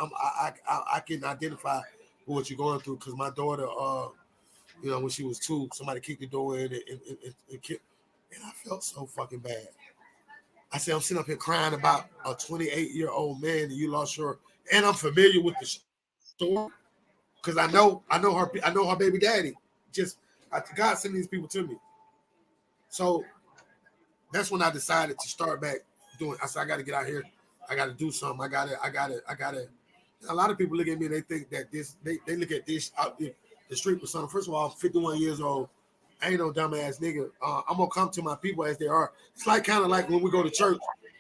Speaker 1: I can identify with what you're going through because my daughter, when she was 2, somebody kicked the door in and killed." And I felt so fucking bad. I said, "I'm sitting up here crying about a 28-year-old man and you lost your," and I'm familiar with the story because I know her baby daddy. God sent these people to me. So that's when I decided to start back doing. I said, I got to get out here. I got to do something. I got to. A lot of people look at me and they think that they look at this out the street with something. First of all, I'm 51 years old. I ain't no dumbass nigga. I'm going to come to my people as they are. It's like kind of like when we go to church.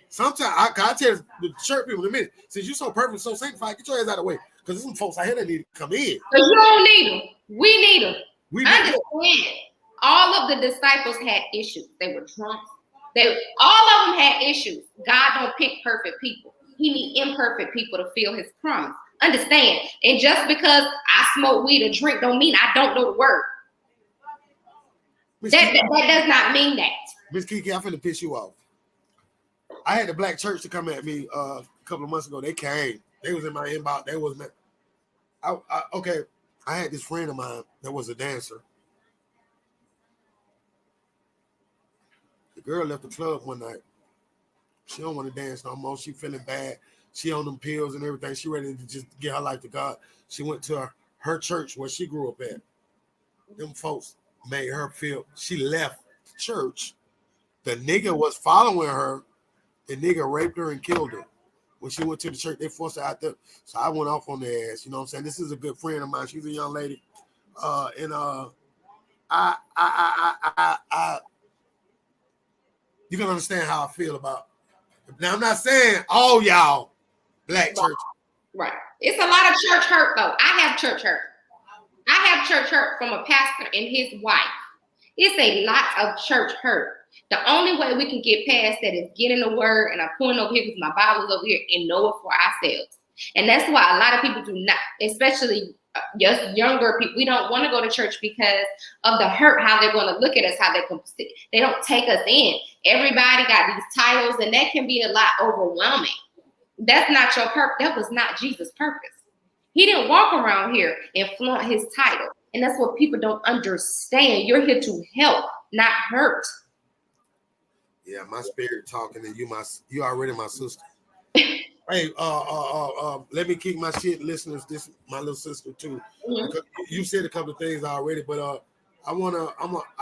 Speaker 1: Sometimes I tell the church people in a minute, since you're so perfect, so sanctified, get your ass out of the way. Because there's some folks out here that need to come in.
Speaker 2: Because you don't need them. We need them. Understand. All of the disciples had issues. They were drunk. All of them had issues. God don't pick perfect people. He need imperfect people to feel his promise. Understand? And just because I smoke weed or drink don't mean I don't know the word. That does not mean that.
Speaker 1: Miss KeKe, I'm finna piss you off. I had the black church to come at me a couple of months ago. They came. They was in my inbox. They was okay. I had this friend of mine that was a dancer. The girl left the club one night. She don't want to dance no more. She feeling bad. She on them pills and everything. She ready to just get her life to God. She went to her church where she grew up at. Them folks made her feel. She left the church. The nigga was following her. The nigga raped her and killed her. When she went to the church, they forced her out there. So I went off on their ass. You know what I'm saying? This is a good friend of mine. She's a young lady. You can understand how I feel about it. Now, I'm not saying all y'all black church.
Speaker 2: Right. It's a lot of church hurt, though. I have church hurt. I have church hurt from a pastor and his wife. It's a lot of church hurt. The only way we can get past that is getting the word, and I'm pointing over here because my Bible's over here, and know it for ourselves. And that's why a lot of people do not, especially Just younger people, we don't want to go to church because of the hurt, how they're going to look at us, how they don't take us in. Everybody got these titles, and that can be a lot overwhelming. That's not your purpose. That was not Jesus' purpose. He didn't walk around here and flaunt his title. And that's what people don't understand. You're here to help, not hurt.
Speaker 1: Yeah, my spirit talking, and you already my sister. Hey, let me kick my shit, listeners. This my little sister too.
Speaker 2: Mm-hmm.
Speaker 1: You said a couple of things already, but I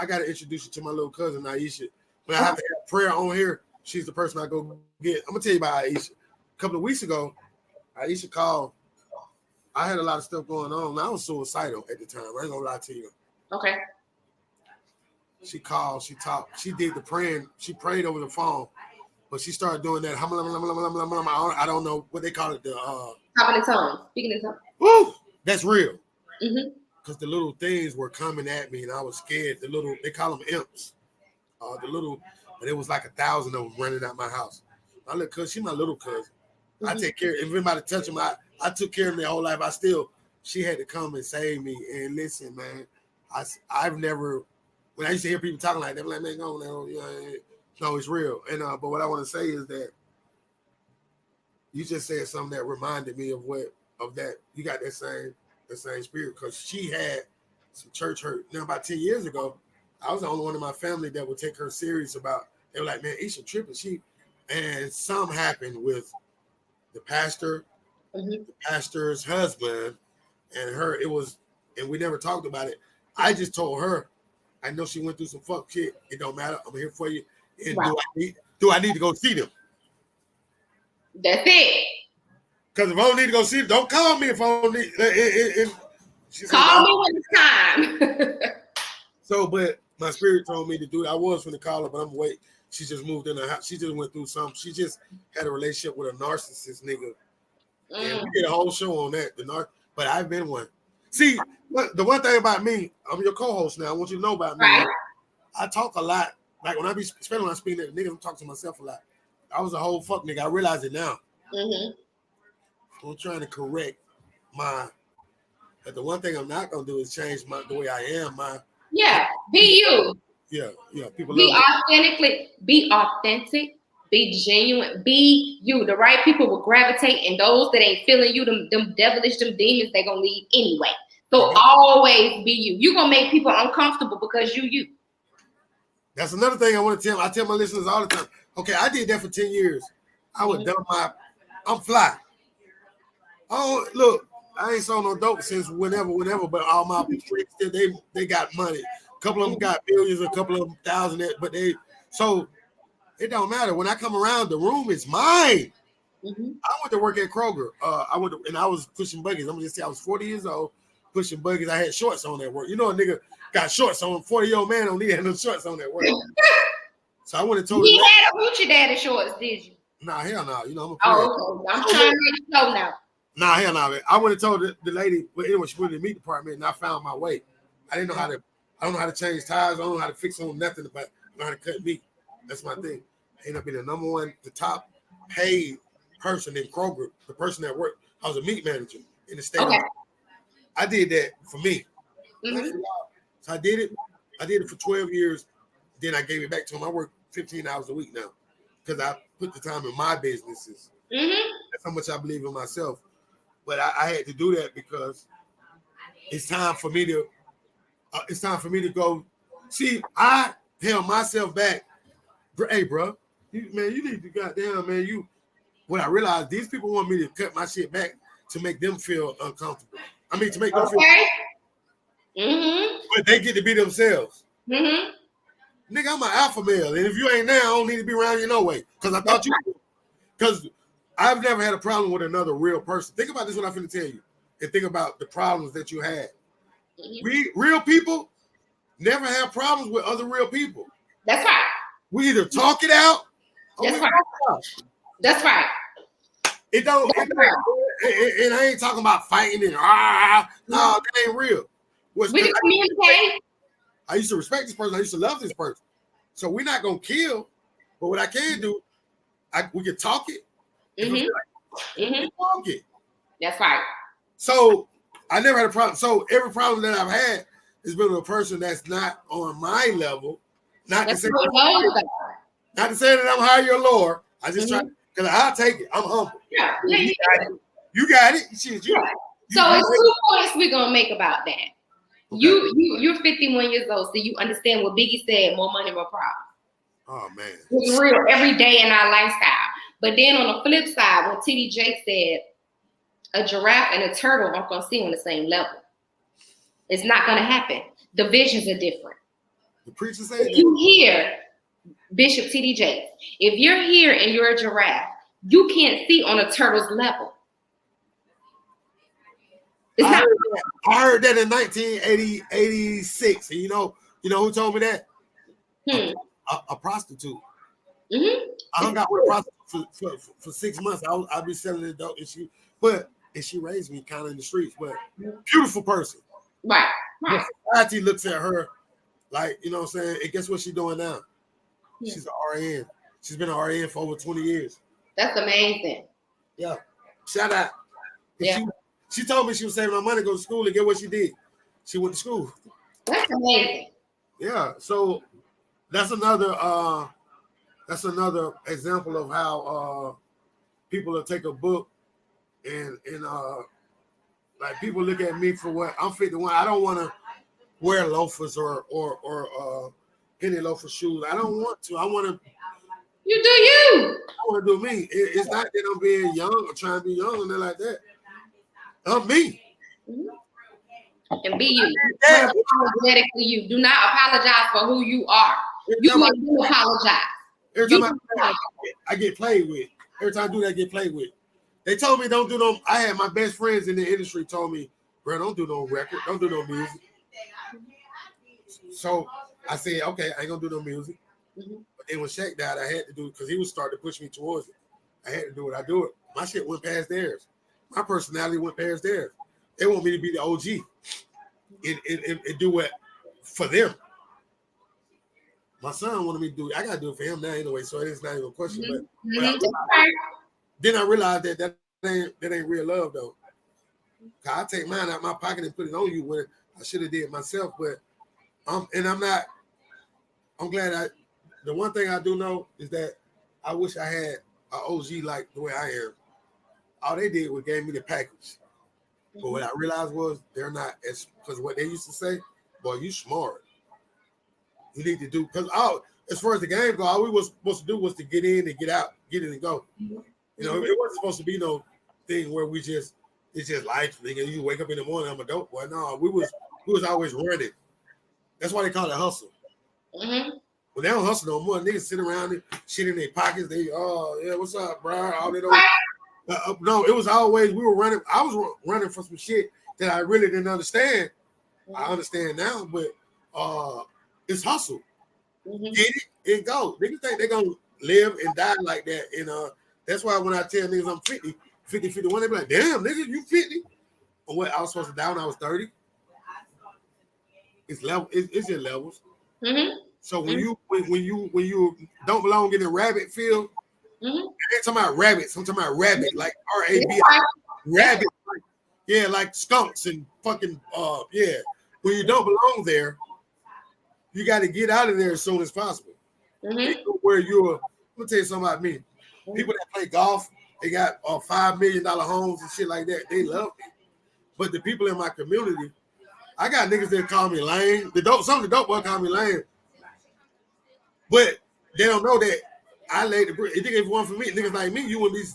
Speaker 1: gotta introduce you to my little cousin Aisha. When I have to have prayer on here, she's the person I go get. I'm gonna tell you about Aisha. A couple of weeks ago, Aisha called. I had a lot of stuff going on. I was suicidal at the time. I ain't gonna lie to you.
Speaker 2: Okay.
Speaker 1: She called, she talked, she did the praying, she prayed over the phone, but she started doing that. I don't know what they call it.
Speaker 2: Talking in tongues, speaking in tongues.
Speaker 1: Woo! That's real.
Speaker 2: Mm-hmm.
Speaker 1: Because the little things were coming at me and I was scared. They call them imps. But it was like 1,000 of them running out my house. My little cousin, she's my little cousin. Mm-hmm. I take care. If anybody touch them, I took care of them their whole life. She had to come and save me. And listen, man, I've never, when I used to hear people talking like that, I'm like, man, no, it's real. And but what I want to say is that you just said something that reminded me of that. You got that same spirit, because she had some church hurt. Now, about 10 years ago, I was the only one in my family that would take her serious about. They were like, man, Isha tripping. And something happened with the pastor, the pastor's husband, and her. And we never talked about it. I just told her, I know she went through some fuck shit. It don't matter. I'm here for you. And wow. Do I need to go see them?
Speaker 2: That's it.
Speaker 1: Because if I don't need to go see them, don't call me if I don't need.
Speaker 2: Call me when it's time.
Speaker 1: So, but my spirit told me to do it. I was going to call her, but I'm wait. She just moved in her house. She just went through something. She just had a relationship with a narcissist nigga. And we did a whole show on that. But I've been one. See, the one thing about me, I'm your co-host now. I want you to know about me.
Speaker 2: Right.
Speaker 1: I talk a lot. Like when I be spending when I speak to niggas, I'm talking to myself a lot. I was a whole fuck nigga. I realize it now. I'm trying to correct but the one thing I'm not gonna do is change the way I am.
Speaker 2: Be you.
Speaker 1: Yeah. People
Speaker 2: be authentic, be genuine, be you. The right people will gravitate, and those that ain't feeling you, them devilish, them demons, they gonna leave anyway. So always be you. You gonna make people uncomfortable because you.
Speaker 1: That's another thing I want to tell. I tell my listeners all the time. Okay, I did that for 10 years. I was done I'm fly. Oh, look, I ain't sold no dope since whenever, but all my friends, they got money. A couple of them got millions, a couple of them thousand, so it don't matter. When I come around, the room is mine. I went to work at Kroger. I was pushing buggies. I'm gonna just say I was 40 years old, pushing buggies. I had shorts on at work. You know, a nigga got shorts on. 40-year-old man don't need to have no shorts on at work. So I went and told
Speaker 2: him. He had a hoochie daddy shorts, did you?
Speaker 1: Nah, hell no. You know, I'm
Speaker 2: trying to know now.
Speaker 1: Nah, hell no. I went and told the lady, but anyway, she went to the meat department, and I found my way. I don't know how to change tires. I don't know how to fix on nothing, but I know how to cut meat. That's my thing. I ended up being the top paid person in Kroger, the person that worked. I was a meat manager in the state. I did that for me. So I did it. I did it for 12 years. Then I gave it back to him. I work 15 hours a week now because I put the time in my businesses. That's how much I believe in myself. But I had to do that because it's time for me to go. See, I held myself back. Hey, bro, you need to goddamn, man. What I realized, these people want me to cut my shit back to make them feel uncomfortable. I mean, to make them feel. But they get to be themselves. Nigga, I'm an alpha male, and if you ain't there, I don't need to be around you no way. Because I thought you would. Because I've never had a problem with another real person. Think about this, what I'm finna tell you, and think about the problems that you had. Real people never have problems with other real people.
Speaker 2: That's right.
Speaker 1: We either talk it out.
Speaker 2: That's right.
Speaker 1: It don't. And I ain't talking about fighting and no, that ain't real.
Speaker 2: We can communicate.
Speaker 1: I used to respect this person. I used to love this person. So we're not gonna kill, but what I can do, we can talk it. We can talk it.
Speaker 2: That's right.
Speaker 1: So I never had a problem. So every problem that I've had has been with a person that's not on my level. Not to say that I'm higher or lower. I just try because I'll take it. I'm humble.
Speaker 2: Yeah,
Speaker 1: you got it. Shit,
Speaker 2: so it's 2 points we're gonna make about that. Okay. You're 51 years old, so you understand what Biggie said: more money, more problems.
Speaker 1: Oh man,
Speaker 2: it's real every day in our lifestyle. But then on the flip side, when TD Jakes said a giraffe and a turtle aren't gonna see on the same level, it's not gonna happen. The visions are different.
Speaker 1: The preacher said
Speaker 2: if you hear Bishop TD Jakes, if you're here and you're a giraffe, you can't see on a turtle's level.
Speaker 1: I heard that in 1986. And you know who told me that? A prostitute. I hung out with a prostitute for 6 months. I'd be selling the dope, and she raised me kind of in the streets, but beautiful person.
Speaker 2: Right.
Speaker 1: Society looks at her like, you know what I'm saying? And guess what she's doing now? Yeah. She's an RN. She's been an RN for over 20 years.
Speaker 2: That's amazing.
Speaker 1: Yeah. Shout out. Yeah. She told me she was saving her money to go to school, and get what she did. She went to school.
Speaker 2: That's amazing.
Speaker 1: Yeah. So that's another example of how people will take a book and like people look at me for what I'm 51. I don't want to wear loafers or penny loafer shoes. I don't want to. I want to.
Speaker 2: You do you.
Speaker 1: I want to do me. It's not that I'm being young or trying to be young and nothing like that. I'm me.
Speaker 2: And be you. Unapologetically you. Do not apologize for who you are. You apologize.
Speaker 1: Every time I get played with. Every time I do that, I get played with. They told me don't do no. I had my best friends in the industry told me, bro, don't do no record, don't do no music. So I said, okay, I ain't gonna do no music. But then when Shaq died, I had to do it because he was starting to push me towards it. I had to do it. I do it. My shit went past theirs. My personality went past theirs. They want me to be the OG and do it for them. My son wanted me to do it. I gotta do it for him now anyway, so it's not even a question. But then I realized that ain't real love though. I take mine out my pocket and put it on you when I should have did myself. But I'm glad the one thing I do know is that I wish I had an OG like the way I am. All they did was gave me the package. But what I realized was they're not because what they used to say, boy, you smart. You need to do because as far as the game go, all we was supposed to do was to get in and get out, get in and go. You know, it wasn't supposed to be no thing where it's just life, nigga. You wake up in the morning, I'm a dope boy. No, we was always running. That's why they call it hustle. But they don't hustle no more. Niggas sit around and shit in their pockets. They, oh yeah, what's up, bro? All they don't. No, it was always we were running. I was running for some shit that I really didn't understand. I understand now, but it's hustle. Get it and go. Niggas think they're gonna live and die like that. And that's why when I tell niggas I'm 50, 51, they be like, damn, nigga, you 50. Or what I was supposed to die when I was 30. It's level, it's your levels. So when you don't belong in the rabbit field, I ain't talking about rabbits, I'm talking about rabbit, like R-A-B-I, rabbit, like skunks and fucking When you don't belong there, you got to get out of there as soon as possible. Where I'm gonna tell you something about me. People that play golf, they got $5 million homes and shit like that. They love me. But the people in my community, I got niggas that call me lame. Some of the dope boys call me lame. But they don't know that I laid the brick. If it wasn't for me, niggas like me, you wouldn't be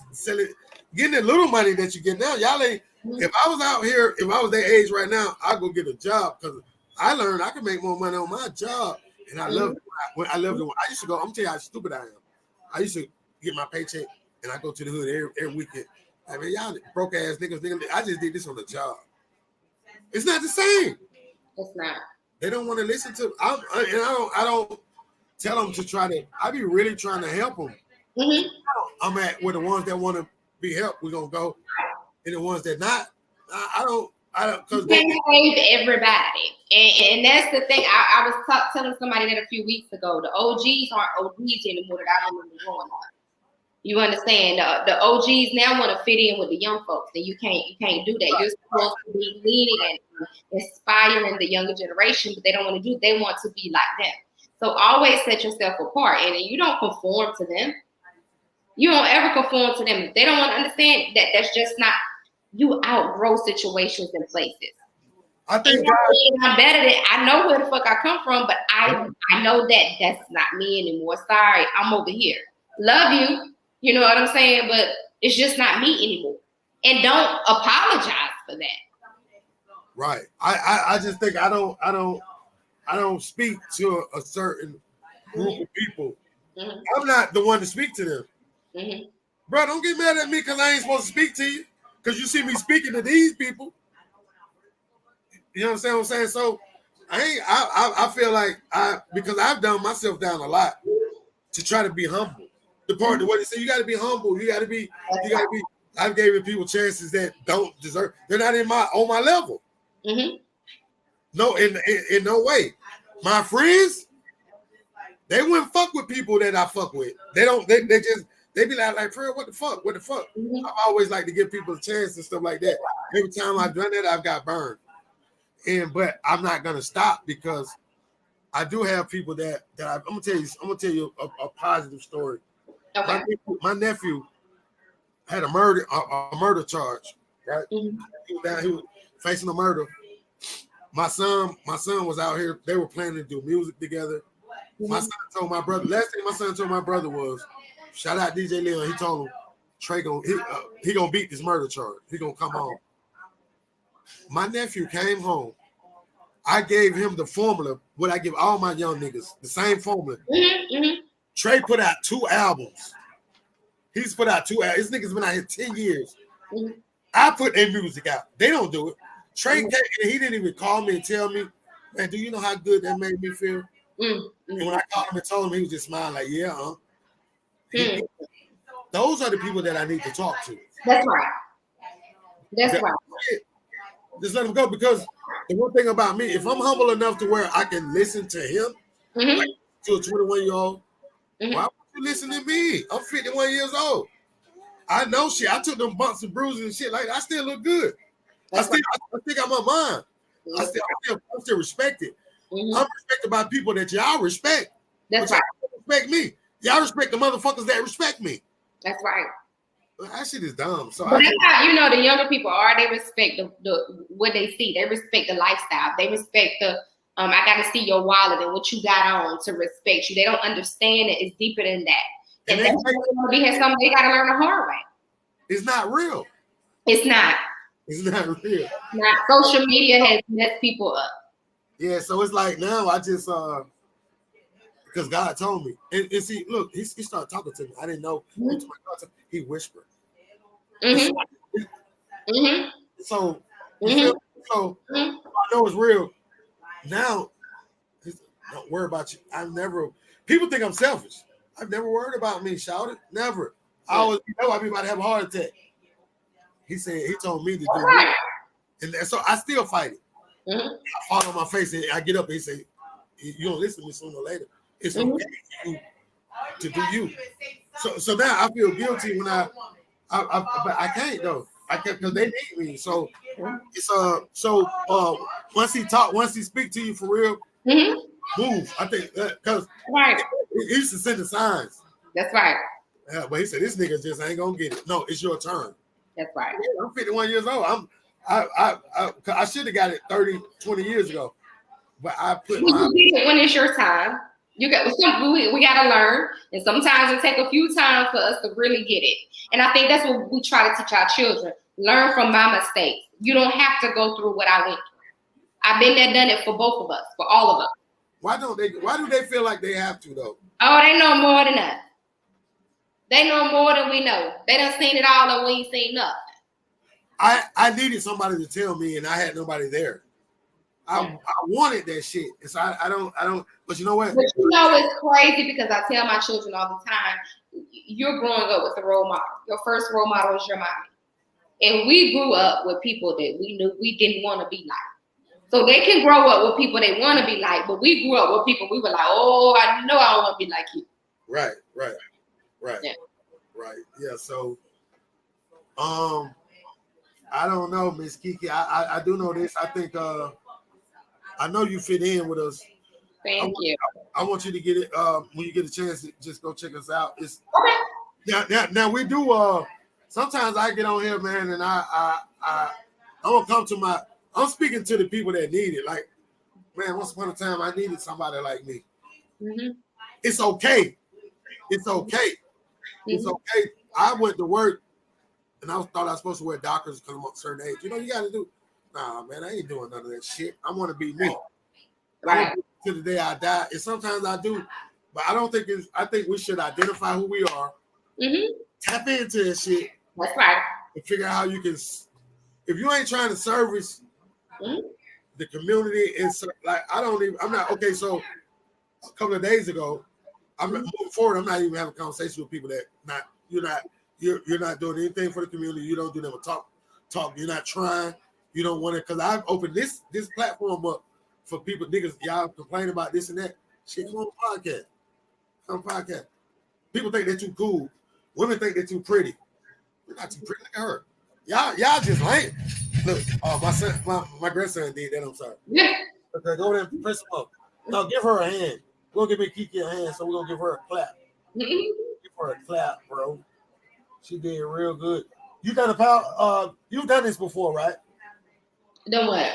Speaker 1: getting the little money that you get now. Y'all ain't. If I was out here, if I was their age right now, I'd go get a job because I learned I can make more money on my job, and I love it. I love it. I used to go. I'm telling you how stupid I am. I used to get my paycheck, and I go to the hood every weekend. I mean, y'all broke ass niggas. I just did this on the job. It's not the same.
Speaker 2: It's not.
Speaker 1: They don't want to listen to. I don't tell them to try to. I be really trying to help them. I'm at where the ones that want to be helped, we're gonna go, and the ones that not, I don't. Because
Speaker 2: they save everybody, and that's the thing. I was telling somebody that a few weeks ago. The OGs aren't OGs anymore that I remember growing up. You understand? The OGs now want to fit in with the young folks, and you can't do that. You're supposed to be leading and inspiring the younger generation, but they don't want to do. They want to be like them. So always set yourself apart, and you don't conform to them. You don't ever conform to them. They don't want to understand that. That's just not. You outgrow situations and places.
Speaker 1: I think
Speaker 2: I'm better than I know where the fuck I come from, but I know that that's not me anymore. Sorry, I'm over here. Love you. You know what I'm saying? But it's just not me anymore. And don't apologize for that.
Speaker 1: Right. I just think I don't speak to a certain group of people. Mm-hmm. I'm not the one to speak to them. Mm-hmm. Bro, don't get mad at me because I ain't supposed to speak to you. Because you see me speaking to these people. You know what I'm saying? So I feel like because I've done myself down a lot to try to be humble. The part of what they say, you gotta be humble, you gotta be, I've given people chances that don't deserve, they're not on my level. Mm-hmm. No, in no way. My friends, they wouldn't fuck with people that I fuck with. They be like, Fred, what the fuck? Mm-hmm. I always like to give people a chance and stuff like that. Every time I've done that, I've got burned. But I'm not gonna stop because I do have people that I'm gonna tell you a positive story. Okay. My nephew had a murder charge, right? Mm-hmm. He was facing a murder. My son was out here. They were planning to do music together. Mm-hmm. My son told my brother. Last thing my son told my brother was, "Shout out DJ Leon." He told him Trey he gonna beat this murder charge. He gonna come home. My nephew came home. I gave him the formula. What I give all my young niggas, the same formula. Mm-hmm, mm-hmm. Trey put out 2 albums. He's put out 2 albums. This nigga's been out here 10 years. Mm-hmm. I put their music out. They don't do it. Trey came and he didn't even call me and tell me, man, do you know how good that made me feel? Mm-hmm. And when I called him and told him, he was just smiling like, yeah, Mm-hmm. Those are the people that I need to talk to.
Speaker 2: That's right. That's right.
Speaker 1: Just let him go, because the one thing about me, if I'm humble enough to where I can listen to him, mm-hmm. like to a 21-year-old, mm-hmm. why would you listen to me? I'm 51 years old. I know shit. I took them bumps and bruises and shit like that. I still look good. I think I'm on mine. I still respect it. Mm-hmm. I'm respected by people that y'all respect.
Speaker 2: That's right.
Speaker 1: Y'all respect me. Y'all respect the motherfuckers that respect me.
Speaker 2: That's right.
Speaker 1: That shit is dumb. So
Speaker 2: but that's how the younger people are. They respect the what they see. They respect the lifestyle. They respect the I got to see your wallet and what you got on to respect you. They don't understand it. It's deeper than that. And that's something they got to learn the hard way.
Speaker 1: It's not real.
Speaker 2: It's not.
Speaker 1: It's not real.
Speaker 2: Not. Social media has messed people up.
Speaker 1: Yeah, so it's like now I just because God told me. And see, look, he started talking to me. I didn't know. Mm-hmm. He whispered. Mm-hmm. Mm-hmm. So, mm-hmm. So mm-hmm. I know it's real. Now, don't worry about you. People think I'm selfish. I've never worried about me, shouted. Never. I always know I'd be about to have a heart attack. He told me to do it. And so I still fight it. Mm-hmm. I fall on my face and I get up and he say, you don't listen to me sooner or later. It's okay for you to do you. So now I feel guilty when but I can't though. I can't because they need me. So it's once he speak to you for real, mm-hmm. move. I think because he used to send the signs.
Speaker 2: That's right.
Speaker 1: Yeah, but he said this nigga just ain't gonna get it. No, it's your turn.
Speaker 2: That's right.
Speaker 1: Yeah, I'm 51 years old. I should have got it 20 years ago. But I put
Speaker 2: you get it when it's your time. We gotta learn, and sometimes it take a few times for us to really get it. And I think that's what we try to teach our children. Learn from my mistakes. You don't have to go through what I went through. I've been there, done it for both of us, for all of us.
Speaker 1: Why do they feel like they have to though?
Speaker 2: Oh, they know more than us. They know more than we know. They done seen it all and we ain't seen nothing.
Speaker 1: I needed somebody to tell me, and I had nobody there. I wanted that shit. And so I don't, but you know what?
Speaker 2: But you know it's crazy because I tell my children all the time, you're growing up with a role model. Your first role model is your mommy. And we grew up with people that we knew we didn't want to be like. So they can grow up with people they want to be like, but we grew up with people we were like, oh, I know I don't want to be like you.
Speaker 1: Right.
Speaker 2: Yeah.
Speaker 1: Right. Yeah. So, I don't know, Miss KeKe. I do know this. I think I know you fit in with us.
Speaker 2: Thank you.
Speaker 1: I want you to get it when you get a chance to just go check us out. It's
Speaker 2: Okay.
Speaker 1: now we do sometimes I get on here, man, and I don't come to my I'm speaking to the people that need it. Like, man, once upon a time I needed somebody like me.
Speaker 2: Mm-hmm.
Speaker 1: It's okay. It's okay. It's okay. I went to work and I thought I was supposed to wear Dockers because I'm a certain age. You know, you got to do. Nah, man, I ain't doing none of that shit. I want to be me.
Speaker 2: Right.
Speaker 1: To the day I die. And sometimes I do, but I don't think it's. I think we should identify who we are, tap into that shit,
Speaker 2: That's right.
Speaker 1: and figure out how you can. If you ain't trying to service the community and like I'm not okay. So a couple of days ago, I'm moving forward. I'm not even having a conversation with people that you're not doing anything for the community. You don't do them a talk. You're not trying. You don't want to because I've opened this platform up for people niggas. Y'all complain about this and that. Shit, come on podcast. Come on podcast. People think they're too cool. Women think they're too pretty. We're not too pretty. Look at her. Y'all just lame. Look, my grandson did that. I'm sorry.
Speaker 2: Yeah.
Speaker 1: Okay, go there and press him up. Now give her a hand. We're gonna give me KeKe a hand, so we're gonna give her a clap. Give her a clap, bro. She did real good. You done you've done this before, right?
Speaker 2: Done what?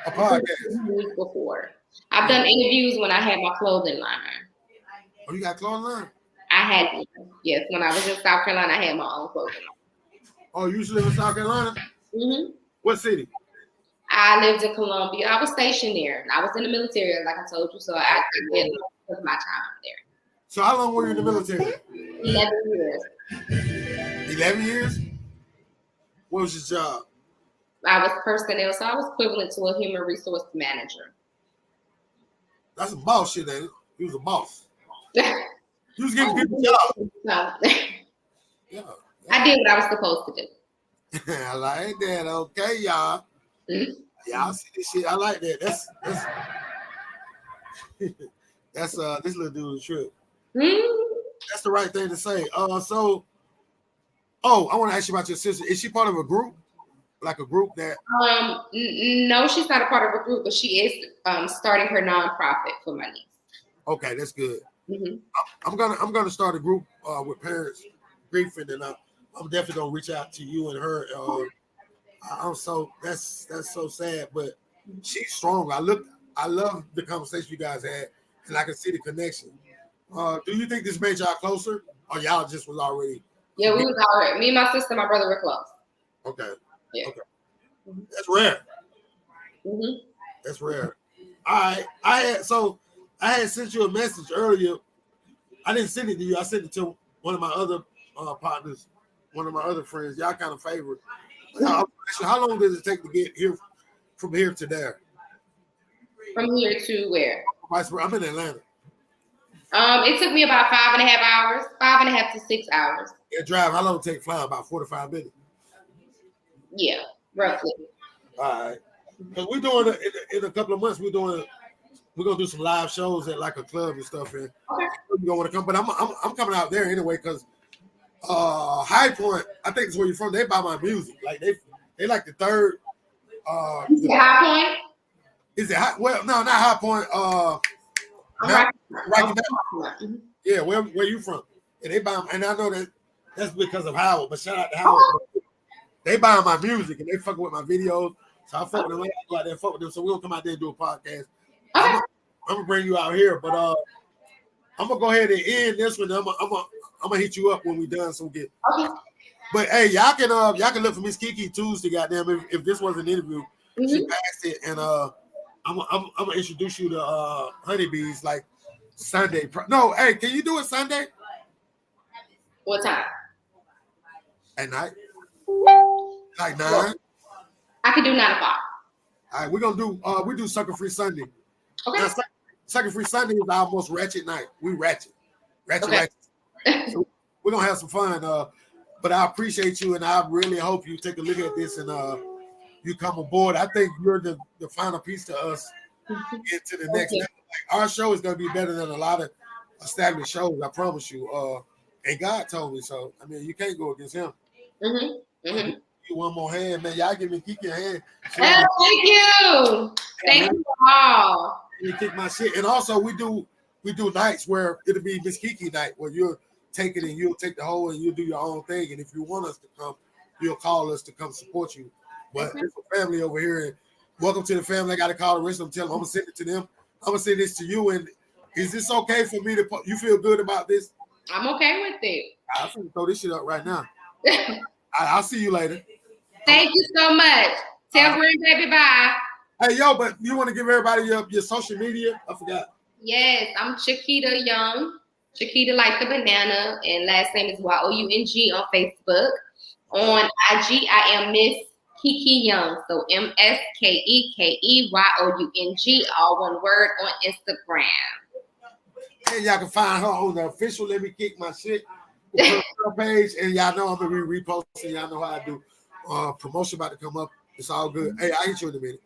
Speaker 1: A podcast.
Speaker 2: Before. I've done interviews when I had my clothing line.
Speaker 1: Oh, you got clothing line?
Speaker 2: I had, yes, when I was in South Carolina, I had my own clothing line.
Speaker 1: Oh, you used to live in South Carolina? What city?
Speaker 2: I lived in Columbia. I was stationed there. I was in the military, like I told you, so I did most of my time there.
Speaker 1: So how long were you in the military?
Speaker 2: 11 years.
Speaker 1: 11 years? What was your job?
Speaker 2: I was personnel, so I was equivalent to a human resource manager.
Speaker 1: That's some boss shit, ain't it? You was a boss. You was giving people jobs. Yeah.
Speaker 2: I did what I was supposed to do.
Speaker 1: I like that. Okay, y'all. Y'all see this shit. I like that. That's this little dude's trip. That's the right thing to say. I want to ask you about your sister. Is she part of a group? Like a group that
Speaker 2: no, she's not a part of a group, but she is starting her nonprofit for my niece.
Speaker 1: Okay, that's good. I'm gonna start a group with parents griefing, and I'm definitely gonna reach out to you and her. I'm so that's so sad, but she's strong. I love the conversation you guys had, and I can see the connection. Do you think this made y'all closer, or y'all just was already?
Speaker 2: Yeah, we was already. Me and my sister, my brother were close.
Speaker 1: Okay.
Speaker 2: Yeah.
Speaker 1: Okay. That's rare. That's rare. All right. I had sent you a message earlier. I didn't send it to you. I sent it to one of my other partners, one of my other friends. Y'all kind of favorite. How long does it take to get here from here to there?
Speaker 2: From here to where?
Speaker 1: I'm in Atlanta.
Speaker 2: It took me about 5.5 hours, 5.5 to 6 hours.
Speaker 1: Yeah, drive. How long it take flying? About 45 minutes.
Speaker 2: Yeah, roughly.
Speaker 1: All right. Because we're doing in a couple of months. We're gonna do some live shows at like a club and stuff. And you don't want to come, but I'm coming out there anyway because High Point. I think it's where you're from. They buy my music. Like they like the third.
Speaker 2: Is it High Point?
Speaker 1: Is it high? Well, no, not High Point. Right now. Yeah, where you from? And they buy, and I know that's because of Howard. But shout out to Howard. They buy my music and they fucking with my videos. So I fuck with them. I go out there and fuck with them. So we'll come out there and do a podcast. I'm gonna bring you out here, but I'm gonna go ahead and end this one. I'm gonna hit you up when we done. So we get. But hey, y'all can look for Miss KeKe Tuesday. Goddamn, if this was an interview, she passed it, and I'm gonna introduce you to Honeybees like Sunday. No, hey, can you do it Sunday?
Speaker 2: What time?
Speaker 1: At night. Like 9.
Speaker 2: I could do 9 o'clock.
Speaker 1: All right, we're gonna do we do Sucker Free Sunday.
Speaker 2: Okay.
Speaker 1: Now, Sucker Free Sunday is our most ratchet night. We ratchet. So we're gonna have some fun. But I appreciate you, and I really hope you take a look at this and you come aboard. I think you're the final piece to us into the next level. Like, our show is gonna be better than a lot of established shows. I promise you. And God told me so. I mean, you can't go against him.
Speaker 2: Mm-hmm.
Speaker 1: You one more hand, man. Y'all give me KeKe a hand.
Speaker 2: Oh, thank you. Thank you all.
Speaker 1: You kick my shit. And also we do nights where it'll be Miss KeKe night where you'll take it and you'll take the whole and you'll do your own thing. And if you want us to come, you'll call us to come support you. But it's a family over here. And welcome to the family. I got to call the rest of them. Tell them I'm gonna send it to them. I'm gonna send this to you. And is this okay for me to? You feel good about this?
Speaker 2: I'm okay with it.
Speaker 1: I'm gonna throw this shit up right now. I'll see you later.
Speaker 2: Thank you so much. Tell grandbaby bye.
Speaker 1: Hey, yo, but you want to give everybody your social media? I forgot.
Speaker 2: Yes, I'm Chiquita Young. Chiquita like the banana, and last name is YOUNG on Facebook. On IG, I am Miss KeKe Young. So MS KeKe YOUNG, all one word on Instagram.
Speaker 1: And y'all can find her on the official Let Me Kick My Shit page. And y'all know I'm gonna be reposting. Y'all know how I do. Promotion about to come up. It's all good. Hey, I hit you in a minute.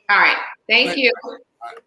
Speaker 2: All right. Thank you.
Speaker 1: All right.